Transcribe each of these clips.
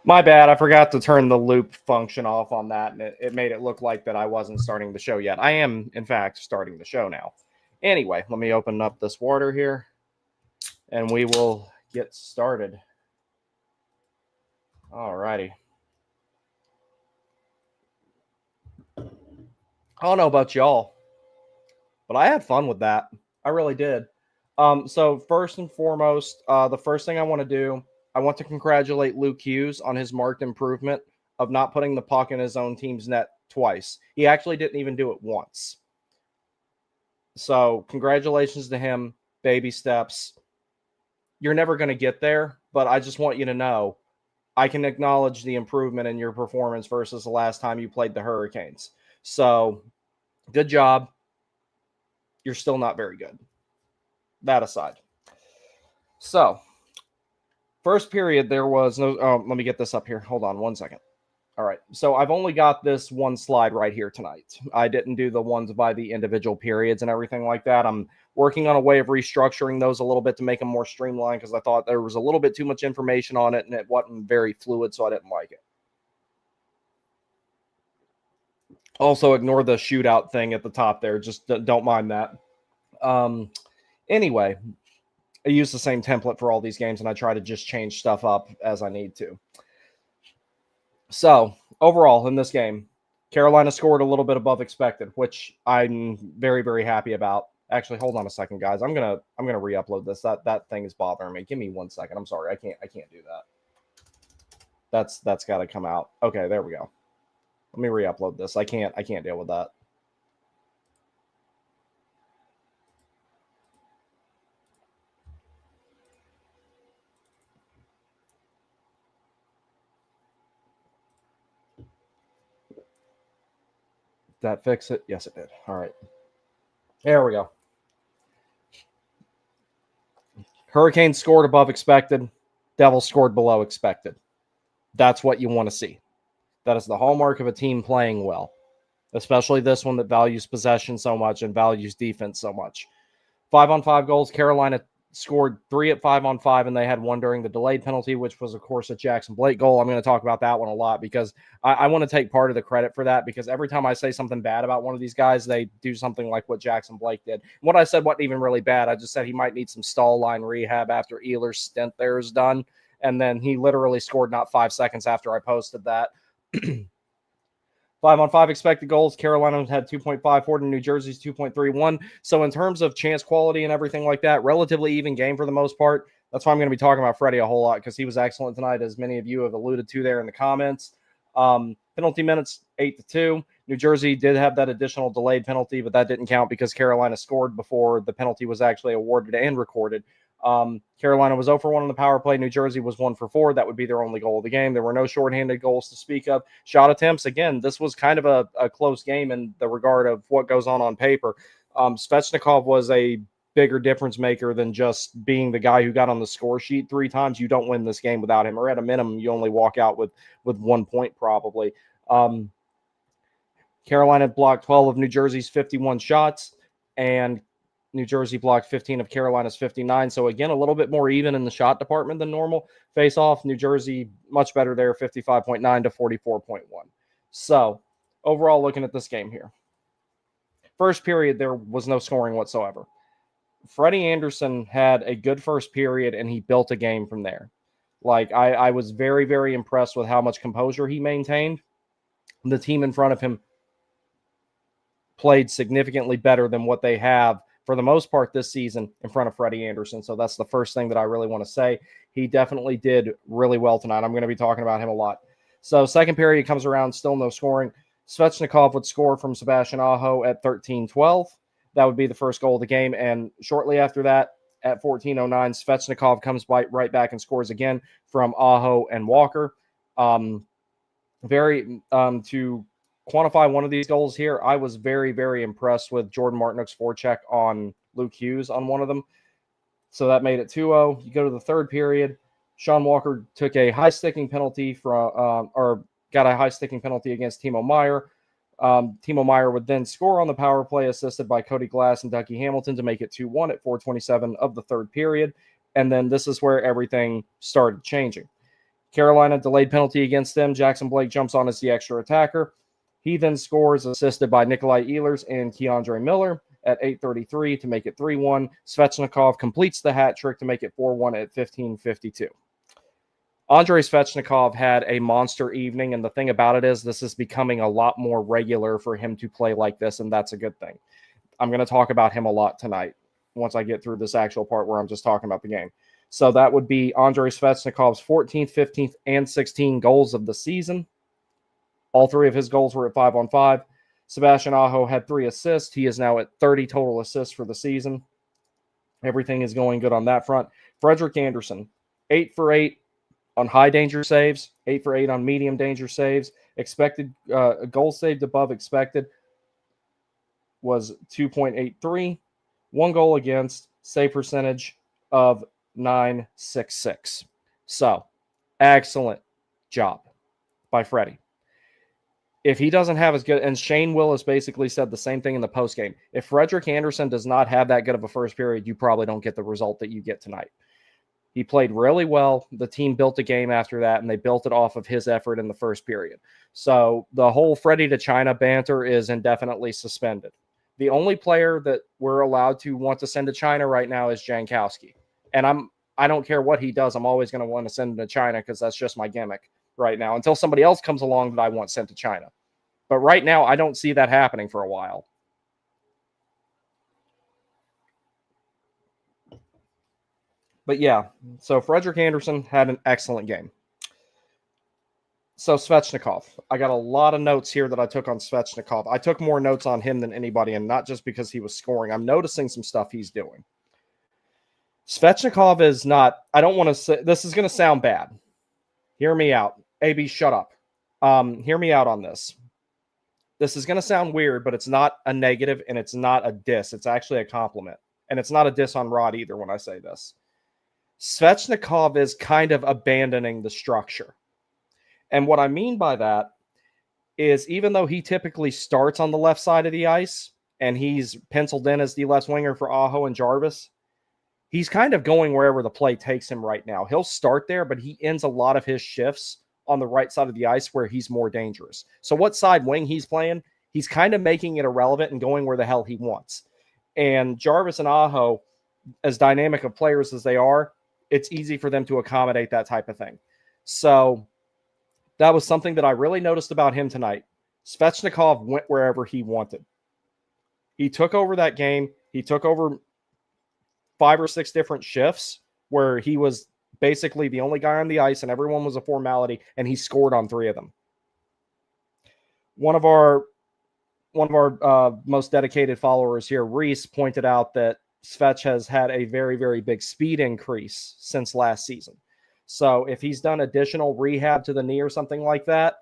My bad. I forgot to turn the loop function off on that, and it made it look like that I wasn't starting the show yet. I am, in fact, starting the show now. Anyway, let me open up this water here, and we will get started. Alrighty. I don't know about y'all, but I had fun with that. I really did. So first and foremost, the first thing I want to do, I want to congratulate Luke Hughes on his marked improvement of not putting the puck in his own team's net twice. He actually didn't even do it once. So congratulations to him. Baby steps. You're never going to get there, but I just want you to know I can acknowledge the improvement in your performance versus the last time you played the Hurricanes. So good job. You're still not very good. That aside. So, first period, there was no. Let me get this up here. Hold on 1 second. All right. So, I've only got this one slide right here tonight. I didn't do the ones by the individual periods and everything like that. I'm working on a way of restructuring those a little bit to make them more streamlined because I thought there was a little bit too much information on it and it wasn't very fluid, so I didn't like it. Also, ignore the shootout thing at the top there. Just don't mind that. Anyway, I use the same template for all these games, and I try to just change stuff up as I need to. So, overall, in this game, Carolina scored a little bit above expected, which I'm very, very happy about. Actually, hold on a second, guys. I'm gonna re-upload this. That thing is bothering me. Give me 1 second. I'm sorry. I can't do that. That's got to come out. Okay, there we go. Let me re-upload this. I can't deal with that. Did that fix it? Yes, it did. All right. There we go. Hurricanes scored above expected. Devils scored below expected. That's what you want to see. That is the hallmark of a team playing well, especially this one that values possession so much and values defense so much. 5-on-5 goals. Carolina scored 3 at 5-on-5, and they had one during the delayed penalty, which was, of course, a Jackson Blake goal. I'm going to talk about that one a lot because I want to take part of the credit for that because every time I say something bad about one of these guys, they do something like what Jackson Blake did. What I said wasn't even really bad. I just said he might need some stall line rehab after Ehlers' stint there is done. And then he literally scored not 5 seconds after I posted that. 5-on-5 expected goals. Carolina had 2.54 to New Jersey's 2.31. So in terms of chance quality and everything like that, relatively even game for the most part. That's why I'm going to be talking about Freddie a whole lot because he was excellent tonight, as many of you have alluded to there in the comments. Penalty minutes, 8-2. New Jersey did have that additional delayed penalty, but that didn't count because Carolina scored before the penalty was actually awarded and recorded. Carolina was 0 for 1 on the power play. New Jersey was 1 for 4. That would be their only goal of the game. There were no shorthanded goals to speak of. Shot attempts, again, this was kind of a close game in the regard of what goes on paper. Svechnikov was a bigger difference maker than just being the guy who got on the score sheet 3 times. You don't win this game without him, or at a minimum, you only walk out with 1 point probably. Carolina blocked 12 of New Jersey's 51 shots, and New Jersey blocked 15 of Carolina's 59. So, again, a little bit more even in the shot department than normal. Face off, New Jersey much better there, 55.9 to 44.1. So, overall, looking at this game here. First period, there was no scoring whatsoever. Freddie Anderson had a good first period, and he built a game from there. Like, I was very, very impressed with how much composure he maintained. The team in front of him played significantly better than what they have for the most part this season in front of Freddie Anderson. So that's the first thing that I really want to say. He definitely did really well tonight. I'm going to be talking about him a lot. So second period comes around, still no scoring. Svechnikov would score from Sebastian Aho at 13-12. That would be the first goal of the game. And shortly after that, at 14:09, Svechnikov comes right back and scores again from Aho and Walker. To quantify one of these goals here, I was very, very impressed with Jordan Martinook's forecheck on Luke Hughes on one of them. So that made it 2-0. You go to the third period. Sean Walker took a high-sticking penalty got a high-sticking penalty against Timo Meier. Timo Meier would then score on the power play, assisted by Cody Glass and Dougie Hamilton to make it 2-1 at 4:27 of the third period. And then this is where everything started changing. Carolina delayed penalty against them. Jackson Blake jumps on as the extra attacker. He then scores, assisted by Nikolai Ehlers and Keandre Miller at 8:33 to make it 3-1. Svechnikov completes the hat trick to make it 4-1 at 15:52. Andrei Svechnikov had a monster evening, and the thing about it is this is becoming a lot more regular for him to play like this, and that's a good thing. I'm going to talk about him a lot tonight once I get through this actual part where I'm just talking about the game. So that would be Andrei Svechnikov's 14th, 15th, and 16 goals of the season. All three of his goals were at 5-on-5. Sebastian Aho had 3 assists. He is now at 30 total assists for the season. Everything is going good on that front. Frederik Andersen, 8 for 8 on high danger saves, 8 for 8 on medium danger saves. Expected goal saved above expected was 2.83. 1 goal against, save percentage of 966. So, excellent job by Freddie. If he doesn't have as good, and Shane Willis basically said the same thing in the postgame, if Frederik Andersen does not have that good of a first period, you probably don't get the result that you get tonight. He played really well. The team built a game after that, and they built it off of his effort in the first period. So the whole Freddie to China banter is indefinitely suspended. The only player that we're allowed to want to send to China right now is Jankowski. And I don't care what he does. I'm always going to want to send him to China because that's just my gimmick right now until somebody else comes along that I want sent to China. But right now, I don't see that happening for a while. But yeah, so Frederik Andersen had an excellent game. So Svechnikov, I got a lot of notes here that I took on Svechnikov. I took more notes on him than anybody, and not just because he was scoring. I'm noticing some stuff he's doing. Svechnikov is not, I don't want to say, this is going to sound bad. Hear me out. AB, shut up. Hear me out on this. This is going to sound weird, but it's not a negative and it's not a diss. It's actually a compliment. And it's not a diss on Rod either when I say this. Svechnikov is kind of abandoning the structure. And what I mean by that is even though he typically starts on the left side of the ice and he's penciled in as the left winger for Aho and Jarvis, he's kind of going wherever the play takes him right now. He'll start there, but he ends a lot of his shifts on the right side of the ice where he's more dangerous. So what side wing he's playing, he's kind of making it irrelevant and going where the hell he wants. And Jarvis and Aho, as dynamic of players as they are, it's easy for them to accommodate that type of thing. So that was something that I really noticed about him tonight. Svechnikov went wherever he wanted. He took over that game. He took over 5 or 6 different shifts where he was basically the only guy on the ice and everyone was a formality, and he scored on 3 of them. One of our most dedicated followers here, Reese, pointed out that Svech has had a very, very big speed increase since last season. So if he's done additional rehab to the knee or something like that,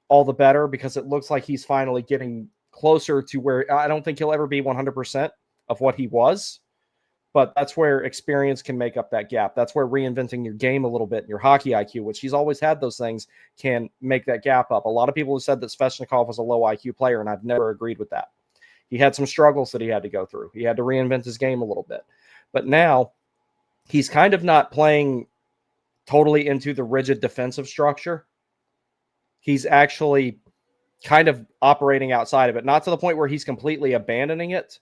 all the better, because it looks like he's finally getting closer to where I don't think he'll ever be 100% of what he was. But that's where experience can make up that gap. That's where reinventing your game a little bit, your hockey IQ, which he's always had those things, can make that gap up. A lot of people have said that Svechnikov was a low IQ player, and I've never agreed with that. He had some struggles that he had to go through. He had to reinvent his game a little bit. But now he's kind of not playing totally into the rigid defensive structure. He's actually kind of operating outside of it, not to the point where he's completely abandoning it,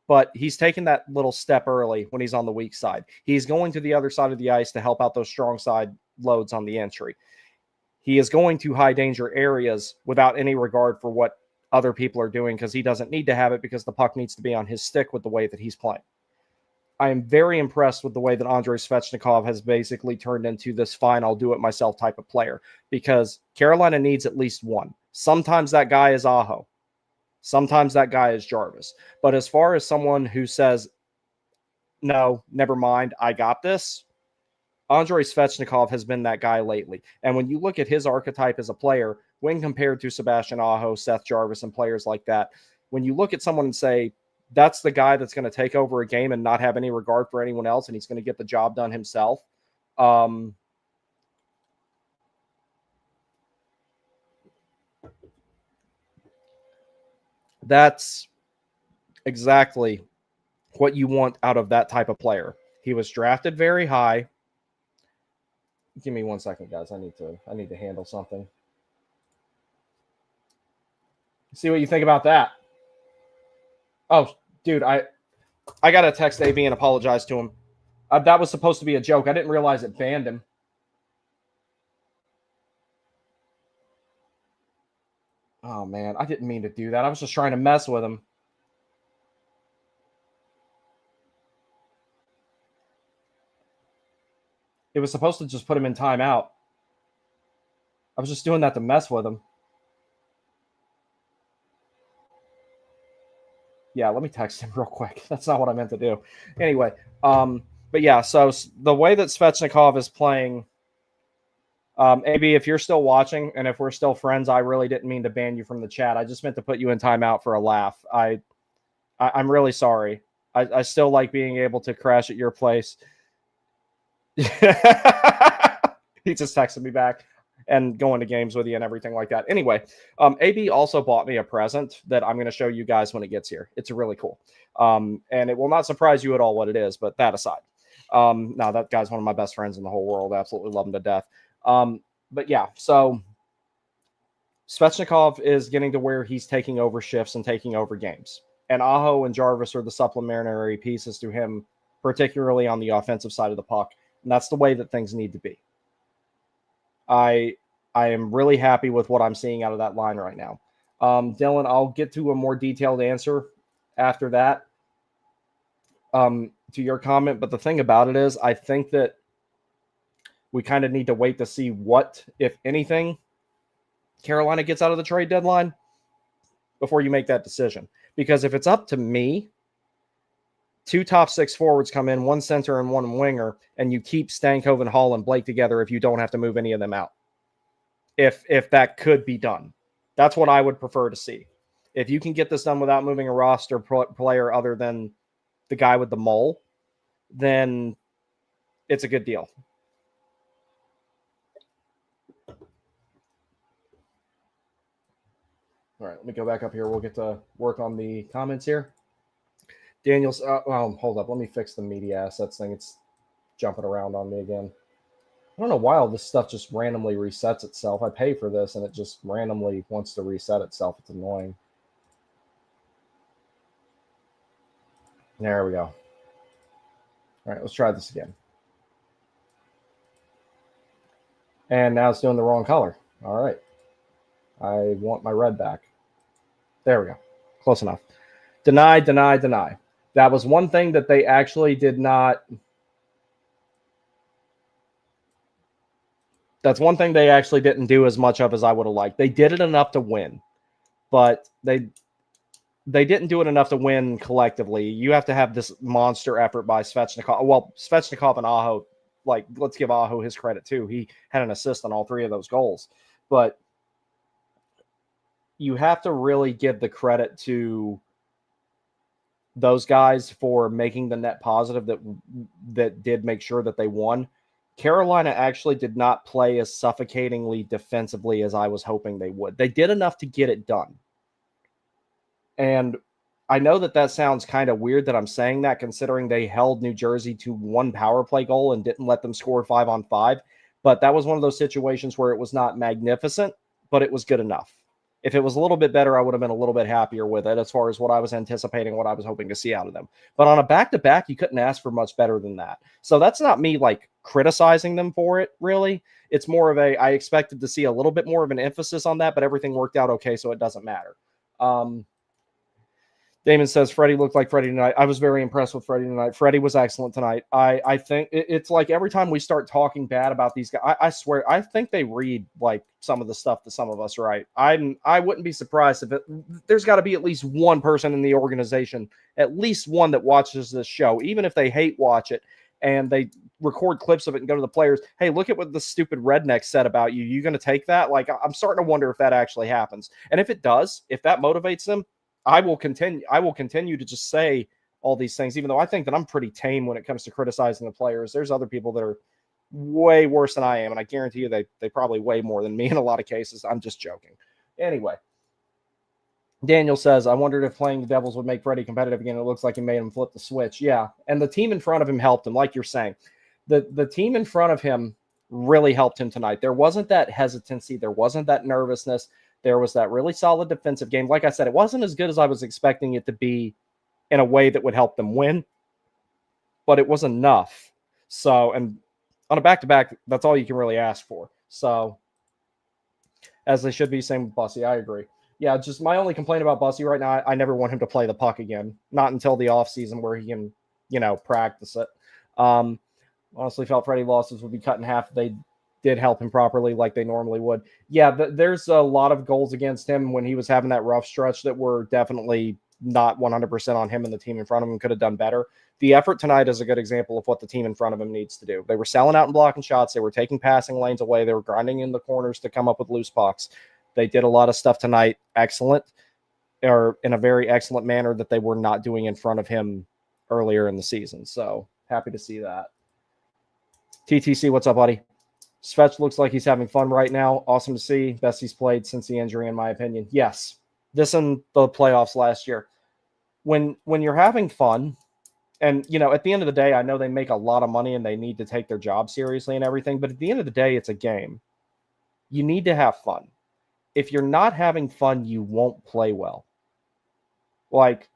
but he's taken that little step early when he's on the weak side. He's going to the other side of the ice to help out those strong side loads on the entry. He is going to high danger areas without any regard for what other people are doing, because he doesn't need to have it, because the puck needs to be on his stick with the way that he's playing. I am very impressed with the way that Andrei Svechnikov has basically turned into this fine, I'll do it myself type of player, because Carolina needs at least one. Sometimes that guy is Aho. Sometimes that guy is Jarvis. But as far as someone who says, no, never mind, I got this, Andrei Svechnikov has been that guy lately. And when you look at his archetype as a player, when compared to Sebastian Aho, Seth Jarvis, and players like that, when you look at someone and say, that's the guy that's going to take over a game and not have any regard for anyone else, and he's going to get the job done himself, that's exactly what you want out of that type of player. He was drafted very high. Give me 1 second, guys. I need to handle something. See what you think about that. Oh, dude, I gotta text AB and apologize to him. That was supposed to be a joke. I didn't realize it banned him. Oh man, I didn't mean to do that. I was just trying to mess with him. It was supposed to just put him in timeout. I was just doing that to mess with him. Yeah, let me text him real quick. That's not what I meant to do. Anyway, but yeah, so the way that Svechnikov is playing, AB, if you're still watching and if we're still friends, I really didn't mean to ban you from the chat. I just meant to put you in timeout for a laugh. I'm really sorry. I still like being able to crash at your place. He just texted me back and going to games with you and everything like that. Anyway, AB also bought me a present that I'm going to show you guys when it gets here. It's really cool. And it will not surprise you at all what it is, but that aside. No, that guy's one of my best friends in the whole world. Absolutely love him to death. But yeah, so Svechnikov is getting to where he's taking over shifts and taking over games. And Aho and Jarvis are the supplementary pieces to him, particularly on the offensive side of the puck. And that's the way that things need to be. I am really happy with what I'm seeing out of that line right now. Dylan, I'll get to a more detailed answer after that to your comment. But the thing about it is, I think that we kind of need to wait to see what, if anything, Carolina gets out of the trade deadline before you make that decision. Because if it's up to me, 2 top 6 forwards come in, 1 center and 1 winger, and you keep Stankov, Hall, and Blake together if you don't have to move any of them out. If that could be done. That's what I would prefer to see. If you can get this done without moving a roster player other than the guy with the mole, then it's a good deal. All right, let me go back up here. We'll get to work on the comments here. Daniel's, hold up. Let me fix the media assets thing. It's jumping around on me again. I don't know why all this stuff just randomly resets itself. I pay for this, and it just randomly wants to reset itself. It's annoying. There we go. All right, let's try this again. And now it's doing the wrong color. All right. I want my red back. There we go. Close enough. Deny, deny, deny. That was one thing that they actually did not. That's one thing they actually didn't do as much of as I would have liked. They did it enough to win, but they didn't do it enough to win collectively. You have to have this monster effort by Svechnikov. Well, Svechnikov and Aho, like, let's give Aho his credit too. He had an assist on all 3 of those goals. But you have to really give the credit to those guys for making the net positive that did make sure that they won. Carolina actually did not play as suffocatingly defensively as I was hoping they would. They did enough to get it done. And I know that sounds kind of weird that I'm saying that, considering they held New Jersey to 1 power play goal and didn't let them score 5-on-5. But that was one of those situations where it was not magnificent, but it was good enough. If it was a little bit better, I would have been a little bit happier with it as far as what I was anticipating, what I was hoping to see out of them. But on a back-to-back, you couldn't ask for much better than that. So that's not me, like, criticizing them for it, really. It's more of I expected to see a little bit more of an emphasis on that, but everything worked out okay, so it doesn't matter. Damon says, Freddie looked like Freddie tonight. I was very impressed with Freddie tonight. Freddie was excellent tonight. I think it's like every time we start talking bad about these guys, I swear, I think they read like some of the stuff that some of us write. I wouldn't be surprised if there's got to be at least one person in the organization, at least one that watches this show, even if they hate watch it, and they record clips of it and go to the players. Hey, look at what the stupid redneck said about you. You going to take that? Like, I'm starting to wonder if that actually happens. And if it does, if that motivates them, I will continue to just say all these things, even though I think that I'm pretty tame when it comes to criticizing the players. There's other people that are way worse than I am, and I guarantee you they probably weigh more than me in a lot of cases. I'm just joking. Anyway, Daniel says, I wondered if playing the Devils would make Freddie competitive again. It looks like he made him flip the switch. Yeah, and the team in front of him helped him, like you're saying. The team in front of him really helped him tonight. There wasn't that hesitancy. There wasn't that nervousness. There was that really solid defensive game. Like I said, it wasn't as good as I was expecting it to be in a way that would help them win, but it was enough. So, and on a back-to-back, that's all you can really ask for. So, as they should be, same with Bussy. I agree. Yeah, just my only complaint about Bussy right now, I never want him to play the puck again. Not until the offseason where he can, practice it. Honestly, felt Freddie losses would be cut in half if they did help him properly like they normally would. Yeah, there's a lot of goals against him when he was having that rough stretch that were definitely not 100% on him, and the team in front of him could have done better. The effort tonight is a good example of what the team in front of him needs to do. They were selling out and blocking shots. They were taking passing lanes away. They were grinding in the corners to come up with loose pucks. They did a lot of stuff tonight excellent, or in a very excellent manner that they were not doing in front of him earlier in the season. So happy to see that. TTC, what's up, buddy? Svech looks like he's having fun right now. Awesome to see. Best he's played since the injury, in my opinion. Yes, this and the playoffs last year. When you're having fun, and, at the end of the day, I know they make a lot of money and they need to take their job seriously and everything, but at the end of the day, it's a game. You need to have fun. If you're not having fun, you won't play well. Like,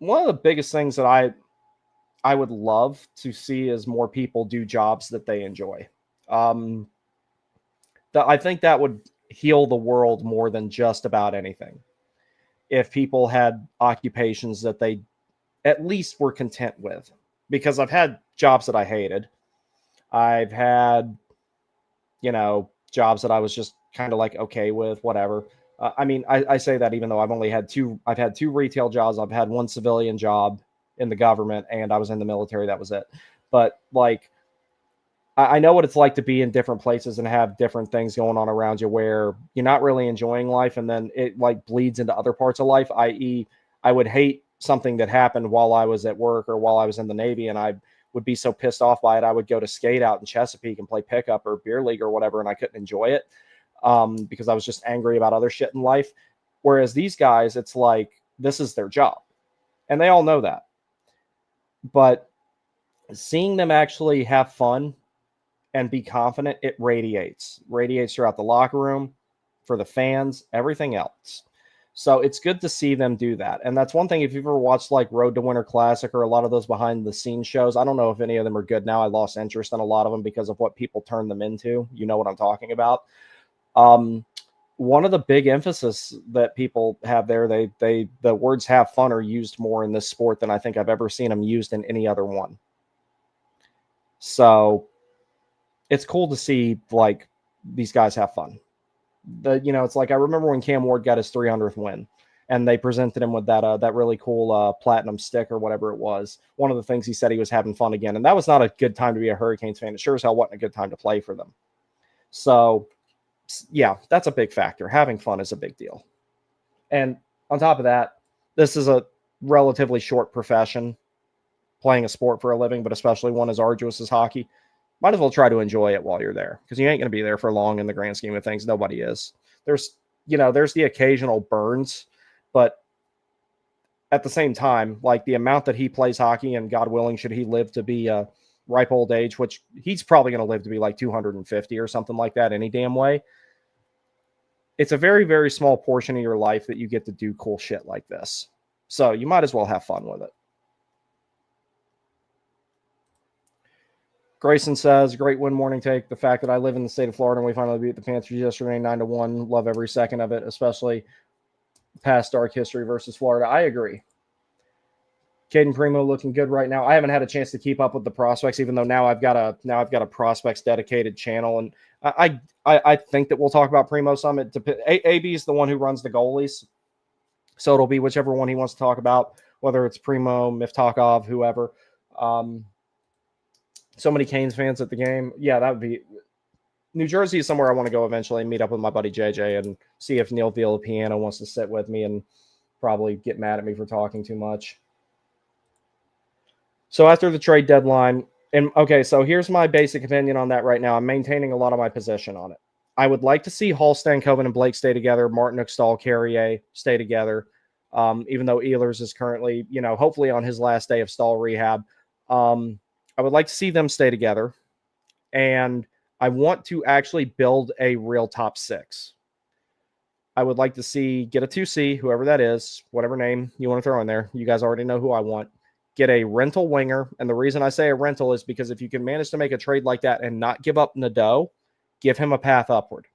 one of the biggest things that I would love to see is more people do jobs that they enjoy. I think that would heal the world more than just about anything. If people had occupations that they at least were content with, because I've had jobs that I hated. I've had, jobs that I was just kind of like okay with, whatever. I say that even though I've had two retail jobs. I've had one civilian job in the government, and I was in the military. That was it. But like, I know what it's like to be in different places and have different things going on around you where you're not really enjoying life, and then it like bleeds into other parts of life, i.e. I would hate something that happened while I was at work or while I was in the Navy, and I would be so pissed off by it, I would go to skate out in Chesapeake and play pickup or beer league or whatever, and I couldn't enjoy it because I was just angry about other shit in life. Whereas these guys, it's like this is their job, and they all know that. But seeing them actually have fun and be confident, it radiates throughout the locker room, for the fans, everything else. So it's good to see them do that. And that's one thing, if you've ever watched like Road to Winter Classic or a lot of those behind the scenes shows, I don't know if any of them are good now. I lost interest in a lot of them because of what people turn them into. You know what I'm talking about. One of the big emphasis that people have there, the words have fun are used more in this sport than I think I've ever seen them used in any other one. So it's cool to see like these guys have fun. It's like I remember when Cam Ward got his 300th win, and they presented him with that really cool platinum stick or whatever it was. One of the things he said, he was having fun again, and that was not a good time to be a Hurricanes fan. It sure as hell wasn't a good time to play for them. So, yeah, that's a big factor. Having fun is a big deal. And on top of that, this is a relatively short profession, playing a sport for a living, but especially one as arduous as hockey. Might as well try to enjoy it while you're there, because you ain't going to be there for long in the grand scheme of things. Nobody is. There's the occasional burns, but at the same time, like the amount that he plays hockey, and God willing, should he live to be a ripe old age, which he's probably going to live to be like 250 or something like that any damn way. It's a very, very small portion of your life that you get to do cool shit like this. So you might as well have fun with it. Grayson says, great win morning take. The fact that I live in the state of Florida and we finally beat the Panthers yesterday 9-1. Love every second of it, especially past dark history versus Florida. I agree. Caden Primo looking good right now. I haven't had a chance to keep up with the prospects, even though now I've got a prospects dedicated channel, and I think that we'll talk about Primo some. AB is the one who runs the goalies, so it'll be whichever one he wants to talk about, whether it's Primo, Miftakov, whoever. So many Canes fans at the game. Yeah, that would be. New Jersey is somewhere I want to go eventually and meet up with my buddy JJ and see if Neil Villapiano wants to sit with me and probably get mad at me for talking too much. So after the trade deadline, and okay, so here's my basic opinion on that right now. I'm maintaining a lot of my position on it. I would like to see Hall, Stankoven, and Blake stay together. Martin Stahl, Carrier stay together. Even though Ehlers is currently, hopefully on his last day of Stahl rehab. I would like to see them stay together. And I want to actually build a real top 6. I would like to see get a 2C, whoever that is, whatever name you want to throw in there. You guys already know who I want. Get a rental winger. And the reason I say a rental is because if you can manage to make a trade like that and not give up Nadeau, give him a path upward.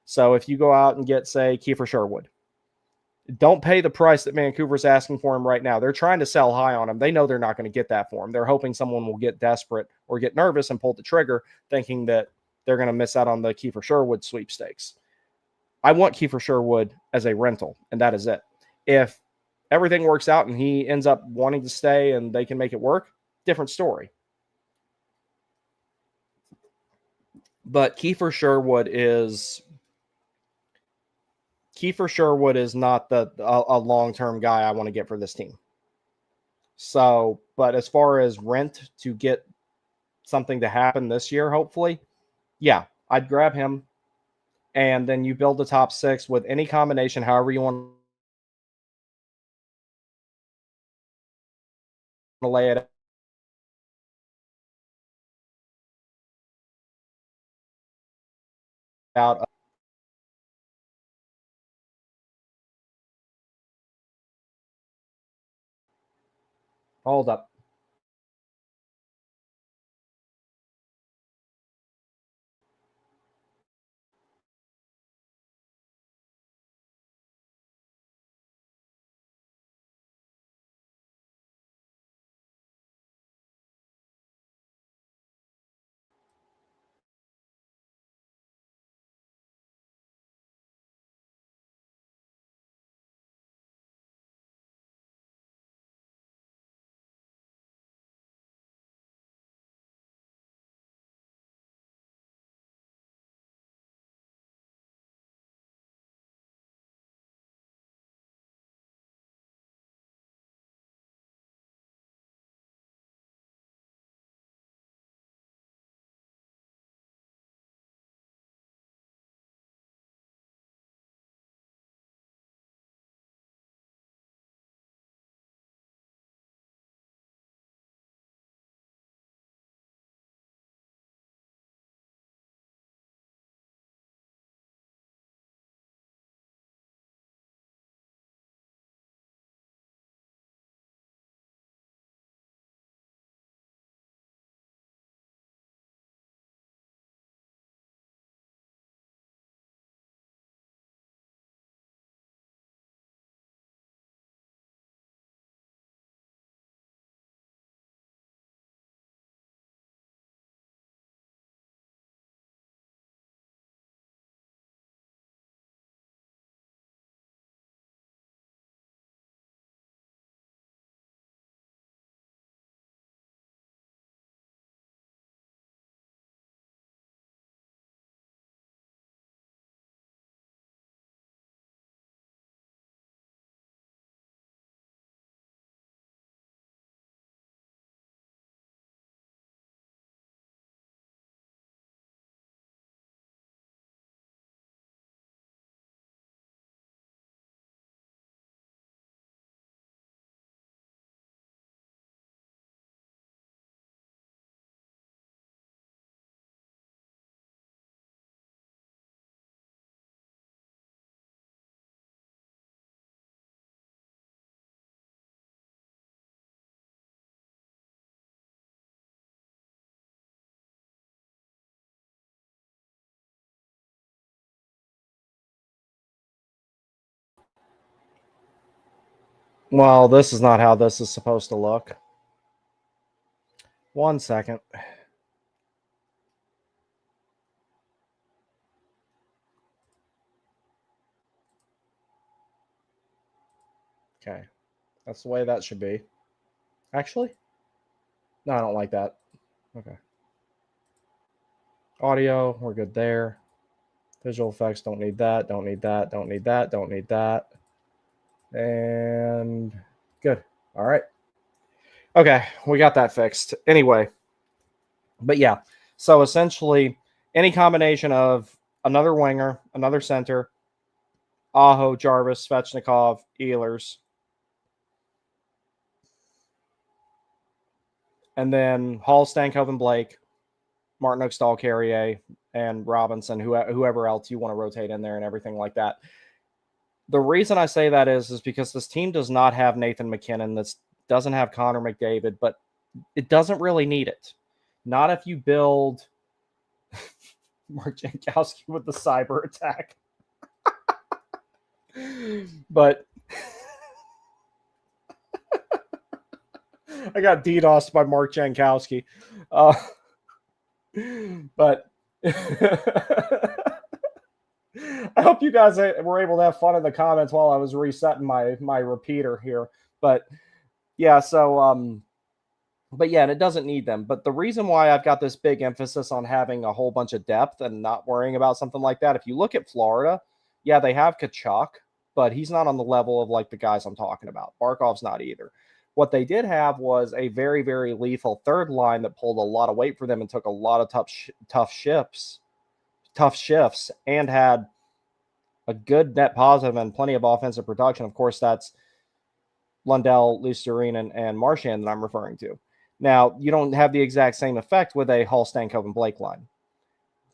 So if you go out and get, say, Kiefer Sherwood, don't pay the price that Vancouver's asking for him right now. They're trying to sell high on him. They know they're not going to get that for him. They're hoping someone will get desperate or get nervous and pull the trigger, thinking that they're going to miss out on the Kiefer Sherwood sweepstakes. I want Kiefer Sherwood as a rental, and that is it. If everything works out and he ends up wanting to stay and they can make it work, different story. But Kiefer Sherwood is not a long-term guy I want to get for this team. So, but as far as rent to get something to happen this year, hopefully, yeah, I'd grab him. And then you build the top 6 with any combination, however you want to lay it out. Hold up. Well, this is not how this is supposed to look. 1 second. Okay. That's the way that should be. Actually? No, I don't like that. Okay. Audio, we're good there. Visual effects, don't need that, don't need that, don't need that, don't need that. And good. All right. Okay, we got that fixed. Anyway, but yeah, so essentially any combination of another winger, another center, Aho, Jarvis, Svechnikov, Ehlers, and then Hall, Stankov, and Blake, Martin Oakstall, Carrier, and Robinson, whoever else you want to rotate in there and everything like that. The reason I say that is because this team does not have Nathan McKinnon. This doesn't have Connor McDavid, but it doesn't really need it. Not if you build Mark Jankowski with the cyber attack. But I got DDoSed by Mark Jankowski. But I hope you guys were able to have fun in the comments while I was resetting my repeater here. But yeah, so but yeah, and it doesn't need them. But the reason why I've got this big emphasis on having a whole bunch of depth and not worrying about something like that, if you look at Florida, yeah, they have Kachuk, but he's not on the level of like the guys I'm talking about. Barkov's not either. What they did have was a very, very lethal third line that pulled a lot of weight for them and took a lot of tough shifts, and had a good net positive and plenty of offensive production. Of course, that's Lundell, Lusterin, and Marchand that I'm referring to. Now, you don't have the exact same effect with a Hall, Stankoven, Blake line,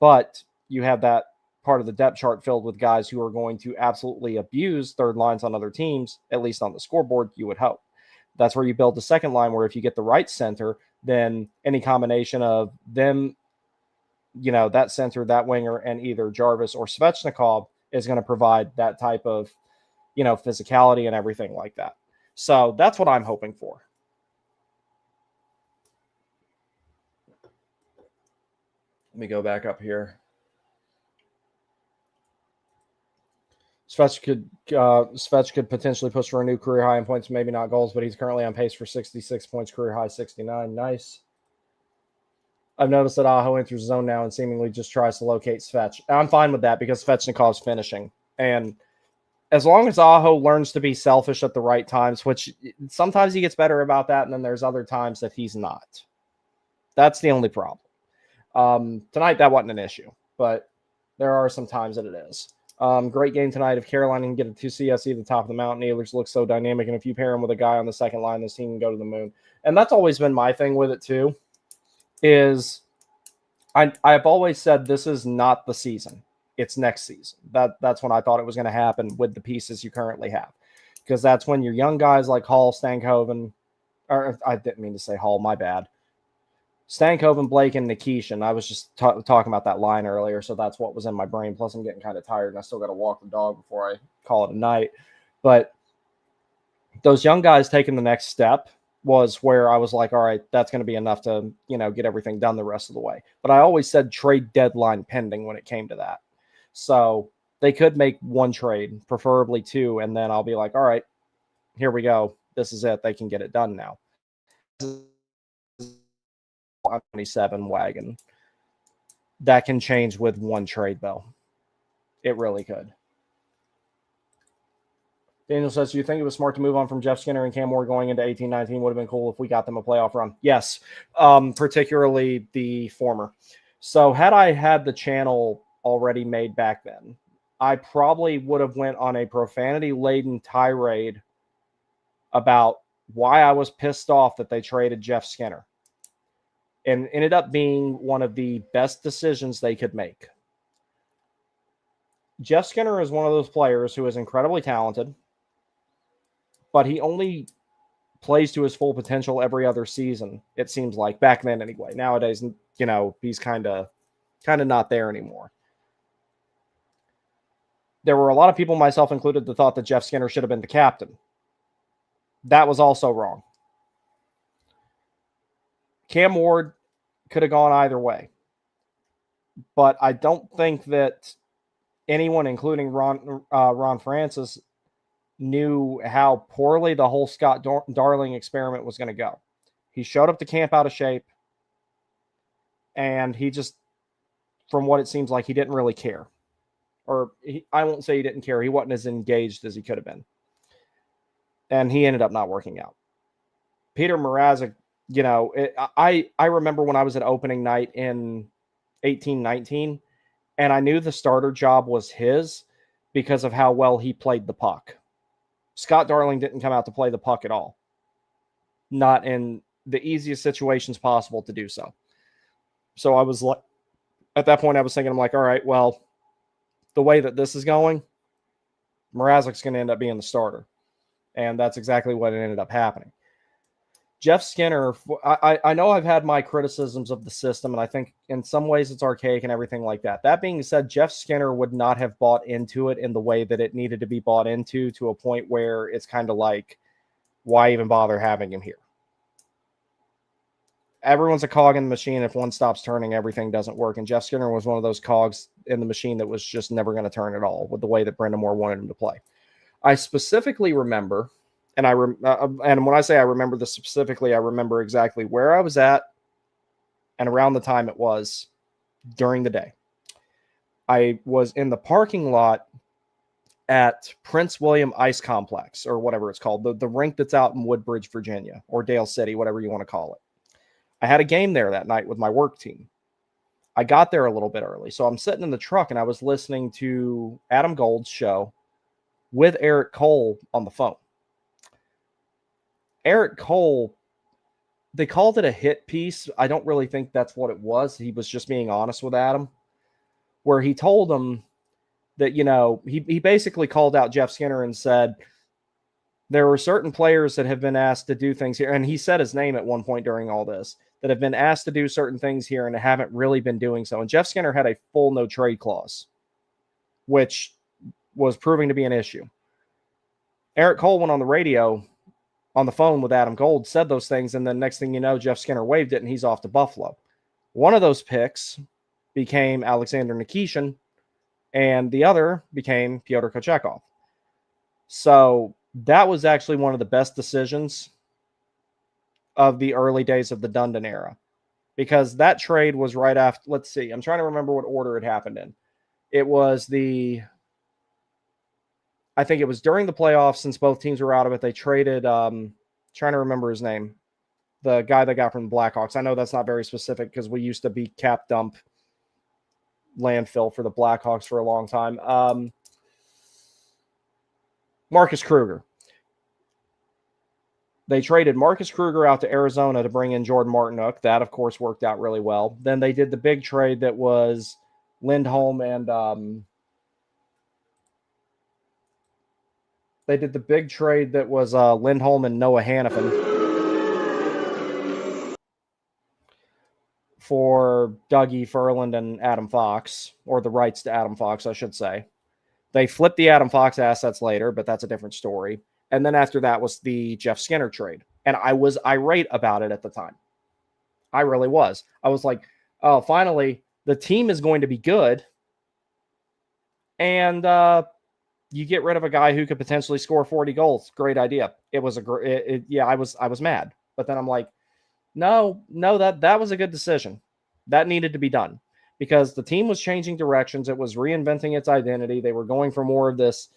but you have that part of the depth chart filled with guys who are going to absolutely abuse third lines on other teams, at least on the scoreboard, you would hope. That's where you build the second line, where if you get the right center, then any combination of them, that center, that winger, and either Jarvis or Svechnikov is going to provide that type of, physicality and everything like that. So that's what I'm hoping for. Let me go back up here. Svech could potentially push for a new career high in points, maybe not goals, but he's currently on pace for 66 points, career high 69. Nice. I've noticed that Aho enters zone now and seemingly just tries to locate Svech. I'm fine with that because Svechnikov's finishing. And as long as Aho learns to be selfish at the right times, which sometimes he gets better about that, and then there's other times that he's not. That's the only problem. Tonight, that wasn't an issue, but there are some times that it is. Great game tonight. If Carolina can get a 2 CSE at the top of the mountain, Ehlers looks so dynamic, and if you pair him with a guy on the second line, this team can go to the moon. And that's always been my thing with it, too, is I've always said this is not the season. It's next season. That's when I thought it was going to happen with the pieces you currently have. Because that's when your young guys like Hall, Stankoven, or I didn't mean to say Hall, my bad. Stankoven, Blake, and Nikishin. I was just talking about that line earlier, so that's what was in my brain. Plus, I'm getting kind of tired, and I still got to walk the dog before I call it a night. But those young guys taking the next step was where I was like, all right, that's going to be enough to, get everything done the rest of the way. But I always said trade deadline pending when it came to that. So they could make one trade, preferably two, and then I'll be like, all right, here we go. This is it. They can get it done now. 27 wagon. That can change with one trade, though. It really could. Daniel says, do you think it was smart to move on from Jeff Skinner and Cam Ward going into 18-19? Would have been cool if we got them a playoff run. Yes, particularly the former. So had I had the channel already made back then, I probably would have went on a profanity-laden tirade about why I was pissed off that they traded Jeff Skinner. And ended up being one of the best decisions they could make. Jeff Skinner is one of those players who is incredibly talented, but he only plays to his full potential every other season, it seems like, back then anyway. Nowadays, he's kind of not there anymore. There were a lot of people, myself included, that thought that Jeff Skinner should have been the captain. That was also wrong. Cam Ward could have gone either way. But I don't think that anyone, including Ron Francis, knew how poorly the whole Scott Darling experiment was going to go. He showed up to camp out of shape, and he just, from what it seems like, he didn't really care. Or I won't say he didn't care. He wasn't as engaged as he could have been. And he ended up not working out. Peter Mrazek, I remember when I was at opening night in 18-19, and I knew the starter job was his because of how well he played the puck. Scott Darling didn't come out to play the puck at all. Not in the easiest situations possible to do so. So I was like, at that point, I was thinking, I'm like, all right, well, the way that this is going, Mrazek's going to end up being the starter. And that's exactly what ended up happening. Jeff Skinner, I know I've had my criticisms of the system, and I think in some ways it's archaic and everything like that. That being said, Jeff Skinner would not have bought into it in the way that it needed to be bought into, to a point where it's kind of like, why even bother having him here? Everyone's a cog in the machine. If one stops turning, everything doesn't work. And Jeff Skinner was one of those cogs in the machine that was just never going to turn at all with the way that Brendan Moore wanted him to play. I specifically remember, and and when I say I remember this specifically, I remember exactly where I was at and around the time it was during the day. I was in the parking lot at Prince William Ice Complex, or whatever it's called, the rink that's out in Woodbridge, Virginia, or Dale City, whatever you want to call it. I had a game there that night with my work team. I got there a little bit early, so I'm sitting in the truck and I was listening to Adam Gold's show with Eric Cole on the phone. Eric Cole, they called it a hit piece. I don't really think that's what it was. He was just being honest with Adam, where he told him that, he basically called out Jeff Skinner and said, there were certain players that have been asked to do things here. And he said his name at one point during all this, that have been asked to do certain things here and haven't really been doing so. And Jeff Skinner had a full no trade clause, which was proving to be an issue. Eric Cole went on the radio on the phone with Adam Gold, said those things, and then next thing you know, Jeff Skinner waved it and he's off to Buffalo. One of those picks became Alexander Nikishin, and the other became Pyotr Kochekov. So that was actually one of the best decisions of the early days of the Dundon era, because that trade was right after, let's see, I'm trying to remember what order it happened in. It was I think it was during the playoffs, since both teams were out of it. They traded, trying to remember his name, the guy they got from the Blackhawks. I know that's not very specific because we used to be cap dump landfill for the Blackhawks for a long time. Marcus Kruger. They traded Marcus Kruger out to Arizona to bring in Jordan Martinook. That, of course, worked out really well. Then they did the big trade that was Lindholm and Noah Hannafin for Dougie Ferland and Adam Fox, or the rights to Adam Fox, I should say. They flipped the Adam Fox assets later, but that's a different story. And then after that was the Jeff Skinner trade. And I was irate about it at the time. I really was. I was like, oh, finally, the team is going to be good. And you get rid of a guy who could potentially score 40 goals. Great idea. It was I was mad. But then I'm like, no, that was a good decision. That needed to be done, because the team was changing directions. It was reinventing its identity. They were going for more of this,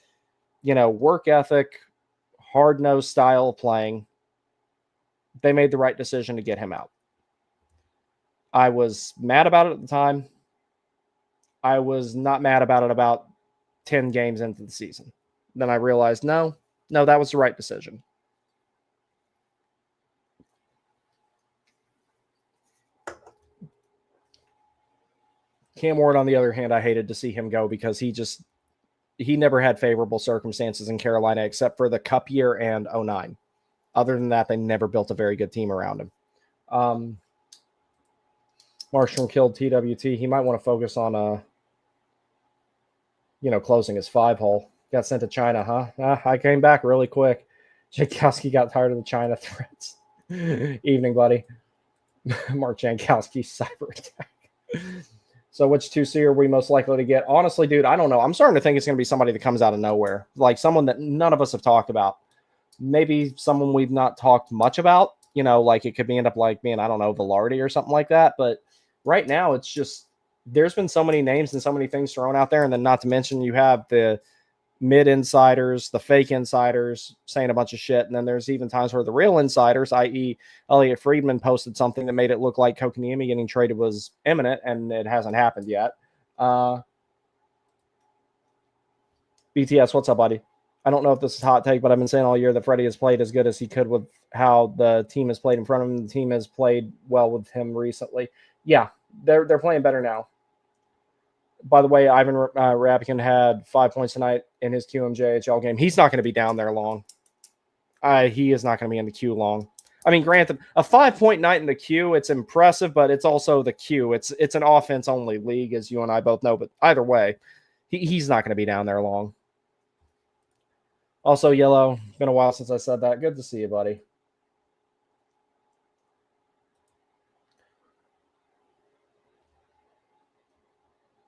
work ethic, hard-nosed style of playing. They made the right decision to get him out. I was mad about it at the time. I was not mad about it about 10 games into the season. Then I realized, no, that was the right decision. Cam Ward, on the other hand, I hated to see him go, because he never had favorable circumstances in Carolina except for the Cup year and 2009. Other than that, they never built a very good team around him. Marshall killed TWT. He might want to focus on, closing his 5-hole. Got sent to China, huh? I came back really quick. Jankowski got tired of the China threats. Evening, buddy. Mark Jankowski cyber attack. So which 2C are we most likely to get? Honestly, dude, I don't know. I'm starting to think it's going to be somebody that comes out of nowhere, like someone that none of us have talked about. Maybe someone we've not talked much about. Like it could end up like being, I don't know, Velarde or something like that. But right now, it's just, there's been so many names and so many things thrown out there. And then not to mention, you have the mid insiders, the fake insiders saying a bunch of shit. And then there's even times where the real insiders, i.e. Elliot Friedman, posted something that made it look like Kotkaniemi getting traded was imminent, and it hasn't happened yet. BTS, what's up, buddy? I don't know if this is hot take, but I've been saying all year that Freddie has played as good as he could with how the team has played in front of him. The team has played well with him recently. Yeah, They're playing better now. By the way, Ivan Rapikin had 5 points tonight in his QMJHL game. He's not going to be down there long. He is not going to be in the queue long. I mean, granted, a 5-point night in the queue, it's impressive, but it's also the queue. It's an offense-only league, as you and I both know. But either way, he's not going to be down there long. Also, Yellow, been a while since I said that. Good to see you, buddy.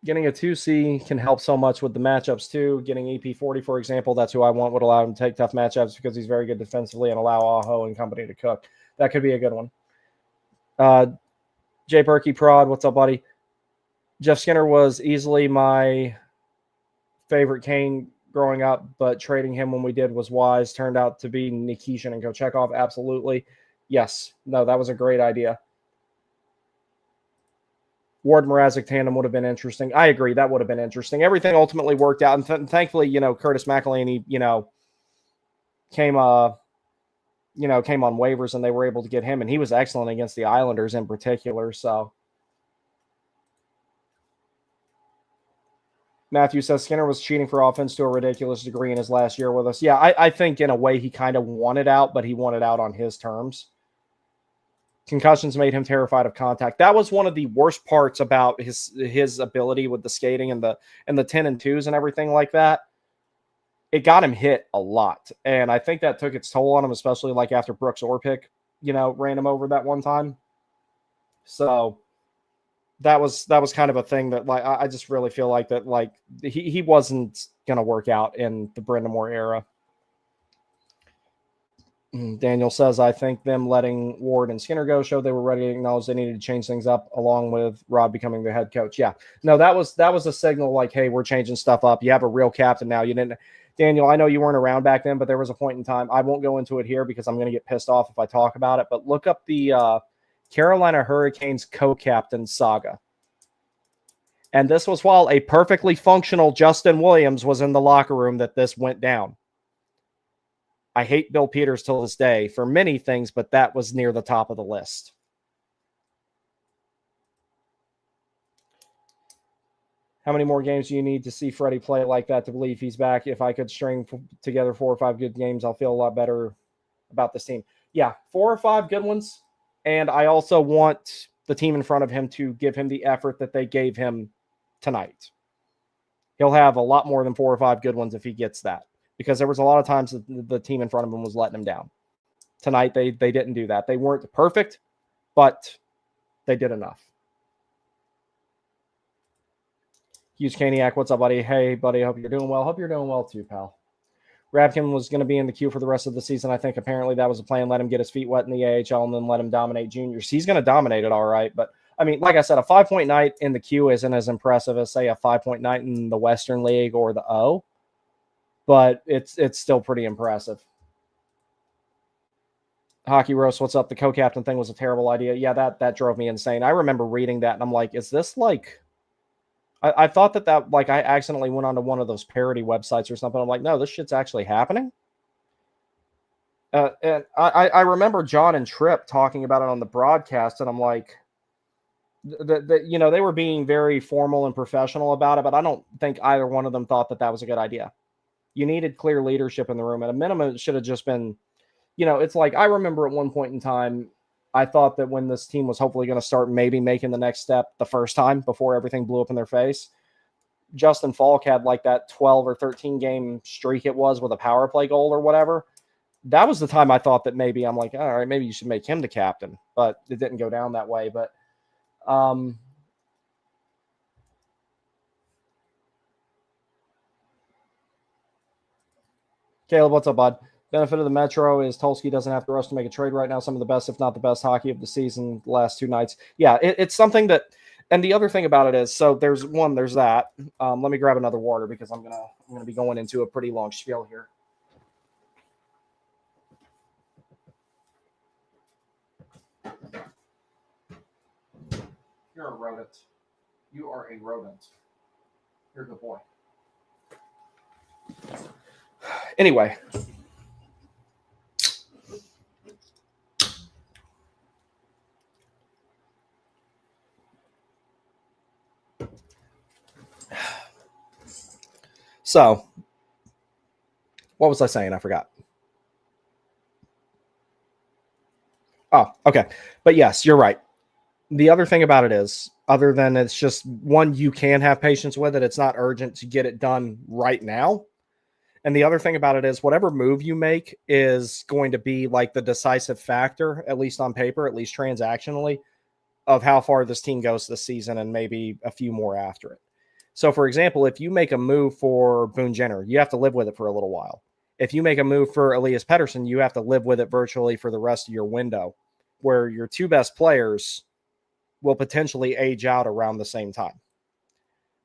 Getting a 2C can help so much with the matchups, too. Getting EP40, for example, that's who I want, would allow him to take tough matchups because he's very good defensively and allow Aho and company to cook. That could be a good one. Jay Perky Prod, what's up, buddy? Jeff Skinner was easily my favorite Kane growing up, but trading him when we did was wise. Turned out to be Nikishin and Kochekov. Absolutely. Yes. No, that was a great idea. Ward Mrazek tandem would have been interesting. I agree. That would have been interesting. Everything ultimately worked out. And thankfully, Curtis McElhaney, came on waivers and they were able to get him. And he was excellent against the Islanders in particular. So Matthew says Skinner was cheating for offense to a ridiculous degree in his last year with us. Yeah, I think in a way he kind of wanted out, but he wanted out on his terms. Concussions made him terrified of contact. That was one of the worst parts about his ability with the skating and the 10 and 2s and everything like that. It got him hit a lot. And I think that took its toll on him, especially like after Brooks Orpik, ran him over that one time. So that was kind of a thing that like I just really feel like that like he wasn't gonna work out in the Brendan Moore era. Daniel says, I think them letting Ward and Skinner go showed they were ready to acknowledge they needed to change things up along with Rod becoming the head coach. Yeah, no, that was a signal like, hey, we're changing stuff up. You have a real captain now. You didn't, Daniel, I know you weren't around back then, but there was a point in time. I won't go into it here because I'm going to get pissed off if I talk about it, but look up the Carolina Hurricanes co-captain saga. And this was while a perfectly functional Justin Williams was in the locker room that this went down. I hate Bill Peters till this day for many things, but that was near the top of the list. How many more games do you need to see Freddie play like that to believe he's back? If I could string together 4 or 5 good games, I'll feel a lot better about this team. Yeah, 4 or 5 good ones. And I also want the team in front of him to give him the effort that they gave him tonight. He'll have a lot more than 4 or 5 good ones if he gets that. Because there was a lot of times that the team in front of him was letting him down. Tonight, they didn't do that. They weren't perfect, but they did enough. Hughes Kaniak, what's up, buddy? Hey, buddy, hope you're doing well. Hope you're doing well too, pal. Rabkin was going to be in the queue for the rest of the season. I think apparently that was a plan. Let him get his feet wet in the AHL and then let him dominate juniors. He's going to dominate it all right. But, I mean, like I said, a 5-point night in the queue isn't as impressive as, say, a 5-point night in the Western League or the O. But it's still pretty impressive. Hockey Roast, what's up? The co-captain thing was a terrible idea. Yeah, that drove me insane. I remember reading that, and I'm like, is this like... I thought that like I accidentally went onto one of those parody websites or something. I'm like, no, this shit's actually happening. And I remember John and Tripp talking about it on the broadcast, and I'm like, they were being very formal and professional about it, but I don't think either one of them thought that was a good idea. You needed clear leadership in the room. At a minimum, it should have just been, it's like I remember at one point in time, I thought that when this team was hopefully going to start maybe making the next step the first time before everything blew up in their face, Justin Falk had like that 12 or 13 game streak it was with a power play goal or whatever. That was the time I thought that maybe I'm like, all right, maybe you should make him the captain, but it didn't go down that way. But Caleb, what's up, bud? Benefit of the Metro is Tulski doesn't have to rush to make a trade right now. Some of the best, if not the best, hockey of the season the last 2 nights. Yeah, it's something that, and the other thing about it is, so there's that. Let me grab another water because I'm gonna be going into a pretty long spiel here. You're a rodent. You are a rodent. You're a good boy. Anyway. So, what was I saying? I forgot. Oh, okay. But yes, you're right. The other thing about it is, other than it's just one, you can have patience with it. It's not urgent to get it done right now. And the other thing about it is, whatever move you make is going to be like the decisive factor, at least on paper, at least transactionally, of how far this team goes this season and maybe a few more after it. So, for example, if you make a move for Boone Jenner, you have to live with it for a little while. If you make a move for Elias Pettersson, you have to live with it virtually for the rest of your window, where your two best players will potentially age out around the same time.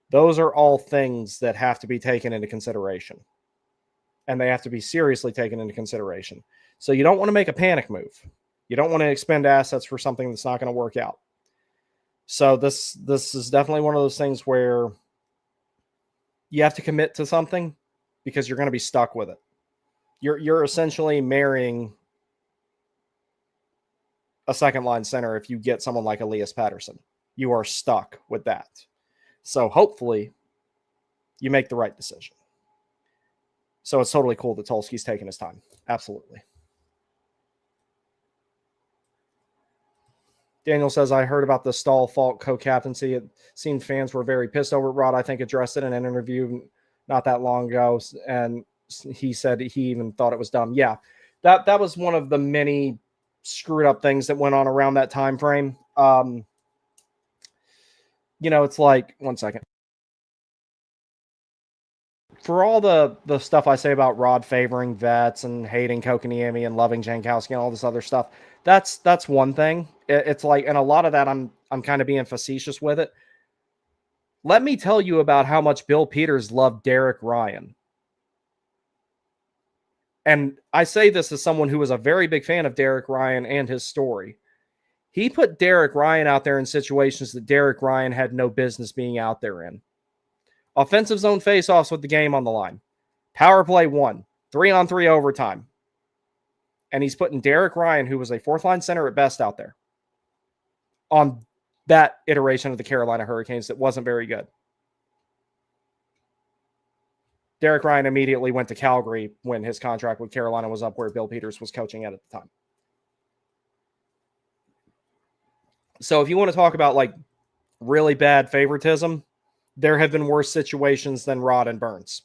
Those are all things that have to be taken into consideration, and they have to be seriously taken into consideration. So you don't want to make a panic move. You don't want to expend assets for something that's not going to work out. So this is definitely one of those things where you have to commit to something because you're going to be stuck with it. You're essentially marrying a second line center if you get someone like Elias Pettersson. You are stuck with that. So hopefully you make the right decision. So it's totally cool that Tulsky's taking his time. Absolutely. Daniel says, I heard about the Stahl Falk co-captaincy. It seemed fans were very pissed over it. Rod, I think, addressed it in an interview not that long ago, and he said he even thought it was dumb. Yeah, that was one of the many screwed up things that went on around that time frame. It's like, one second. For all the stuff I say about Rod favoring vets and hating Kokoniemi and loving Jankowski and all this other stuff, that's one thing. It's like, and a lot of that I'm kind of being facetious with it. Let me tell you about how much Bill Peters loved Derek Ryan. And I say this as someone who was a very big fan of Derek Ryan and his story. He put Derek Ryan out there in situations that Derek Ryan had no business being out there in. Offensive zone faceoffs with the game on the line. Power play 1. 3-on-3 overtime. And he's putting Derek Ryan, who was a fourth-line center at best, out there on that iteration of the Carolina Hurricanes that wasn't very good. Derek Ryan immediately went to Calgary when his contract with Carolina was up, where Bill Peters was coaching at the time. So if you want to talk about like really bad favoritism, there have been worse situations than Rod and Burns,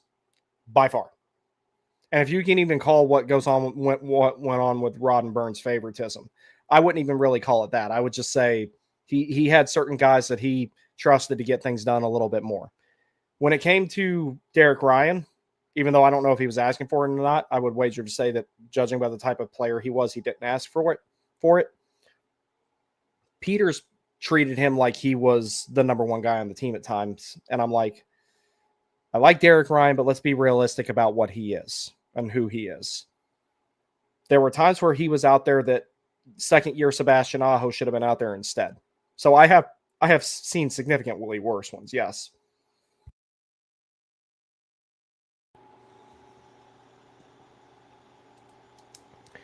by far. And if you can even call what went on with Rod and Burns favoritism, I wouldn't even really call it that. I would just say he had certain guys that he trusted to get things done a little bit more. When it came to Derek Ryan, even though I don't know if he was asking for it or not, I would wager to say that, judging by the type of player he was, he didn't ask for it. Peters treated him like he was the number one guy on the team at times. And I'm like, I like Derek Ryan, but let's be realistic about what he is and who he is. There were times where he was out there that second year Sebastian Aho should have been out there instead. So I have seen significantly worse ones, yes.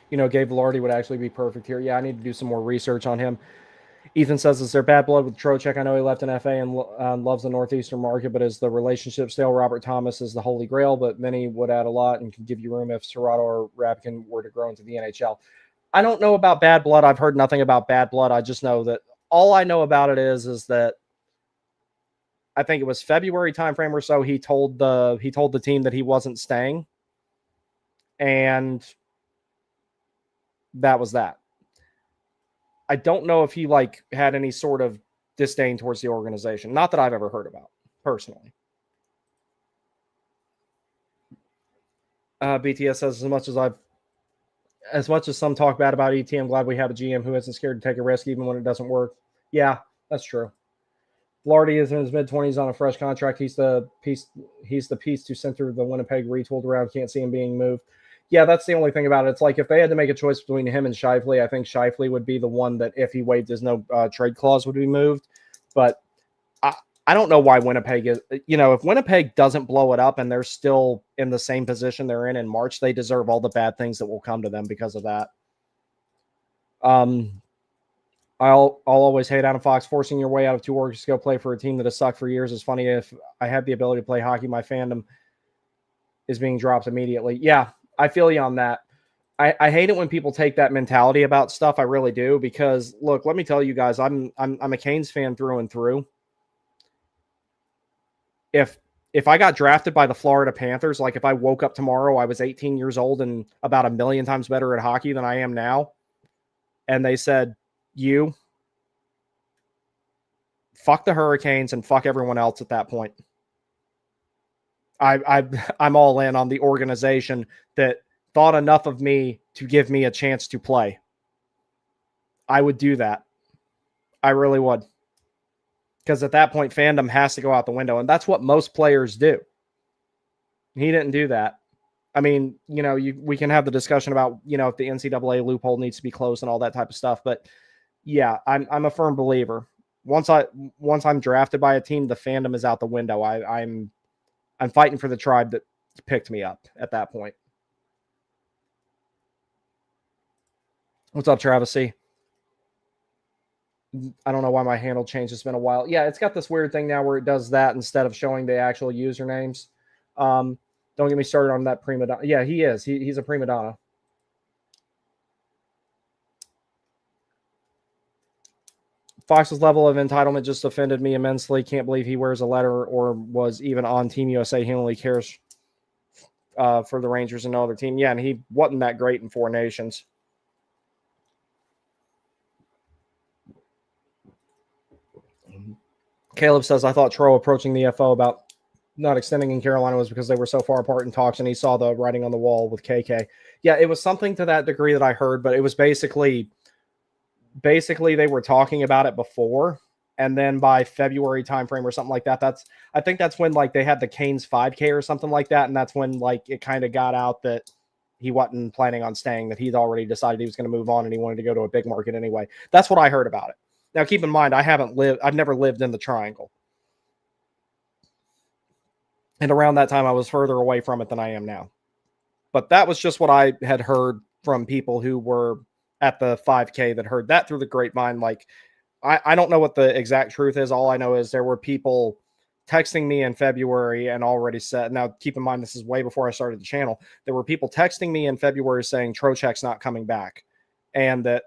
Gabe Velarde would actually be perfect here. Yeah, I need to do some more research on him. Ethan says, is there bad blood with Trocheck? I know he left in FA and loves the Northeastern market, but is the relationship stale? Robert Thomas is the holy grail, but many would add a lot and can give you room if Serrato or Rabkin were to grow into the NHL. I don't know about bad blood. I've heard nothing about bad blood. I just know that all I know about it is that I think it was February timeframe or so. He told the team that he wasn't staying, and that was that. I don't know if he had any sort of disdain towards the organization. Not that I've ever heard about personally. BTS says, as much as some talk bad about ET, I'm glad we have a GM who isn't scared to take a risk even when it doesn't work. Yeah, that's true. Lardy is in his mid-20s on a fresh contract. He's the piece to center the Winnipeg retooled around. Can't see him being moved. Yeah, that's the only thing about it. It's like if they had to make a choice between him and Scheifele, I think Scheifele would be the one that, if he waived his no trade clause, would be moved. But I don't know why Winnipeg is. If Winnipeg doesn't blow it up and they're still in the same position they're in March, they deserve all the bad things that will come to them because of that. I'll always hate Adam Fox. Forcing your way out of two orgs to go play for a team that has sucked for years is funny. If I had the ability to play hockey, my fandom is being dropped immediately. Yeah, I feel you on that. I hate it when people take that mentality about stuff. I really do, because look, let me tell you guys, I'm a Canes fan through and through. If I got drafted by the Florida Panthers, like if I woke up tomorrow, I was 18 years old and about a million times better at hockey than I am now, and they said, you fuck the Hurricanes and fuck everyone else at that point. I'm all in on the organization that thought enough of me to give me a chance to play. I would do that. I really would. Because at that point, fandom has to go out the window. And that's what most players do. He didn't do that. I mean, we can have the discussion about, if the NCAA loophole needs to be closed and all that type of stuff. But yeah, I'm a firm believer. Once I'm drafted by a team, the fandom is out the window. I'm fighting for the tribe that picked me up at that point. What's up, Travis C? I don't know why my handle changed. It's been a while. Yeah, it's got this weird thing now where it does that instead of showing the actual usernames. Don't get me started on that prima donna. Yeah, he is. He's a prima donna. Fox's level of entitlement just offended me immensely. Can't believe he wears a letter or was even on Team USA. He only cares for the Rangers and no other team. Yeah, and he wasn't that great in Four Nations. Caleb says, I thought Tro approaching the FO about not extending in Carolina was because they were so far apart in talks, and he saw the writing on the wall with KK. Yeah, it was something to that degree that I heard, but it was basically they were talking about it before, and then by February timeframe or something like that, I think that's when like they had the Canes 5K or something like that, and that's when like it kind of got out that he wasn't planning on staying, that he'd already decided he was going to move on and he wanted to go to a big market anyway. That's what I heard about it. Now, keep in mind, I've never lived in the Triangle. And around that time, I was further away from it than I am now. But that was just what I had heard from people who were at the 5K that heard that through the grapevine. Like, I don't know what the exact truth is. All I know is there were people texting me in February and already said, now keep in mind, this is way before I started the channel. There were people texting me in February saying Trocheck's not coming back. And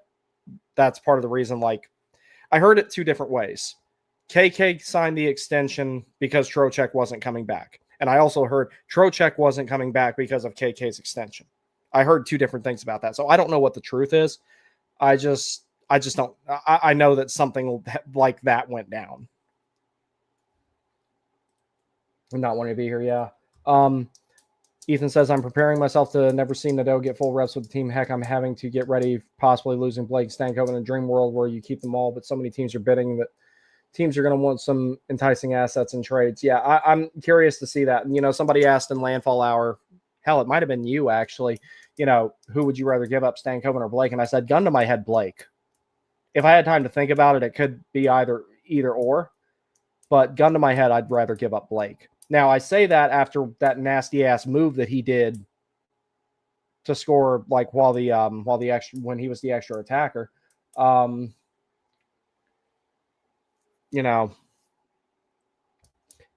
that's part of the reason, like, I heard it two different ways. KK signed the extension because Trocheck wasn't coming back. And I also heard Trocheck wasn't coming back because of KK's extension. I heard two different things about that. So I don't know what the truth is. I just don't. I know that something like that went down. I'm not wanting to be here. Yeah. Ethan says, I'm preparing myself to never see Nadeau get full reps with the team. Heck, I'm having to get ready, possibly losing Blake Stankoven in a dream world where you keep them all, but so many teams are bidding that teams are going to want some enticing assets and trades. Yeah, I'm curious to see that. And, somebody asked in Landfall Hour, hell, it might have been you actually, who would you rather give up, Stankoven or Blake? And I said, gun to my head, Blake. If I had time to think about it, it could be either or, but gun to my head, I'd rather give up Blake. Now, I say that after that nasty ass move that he did to score, like when he was the extra attacker.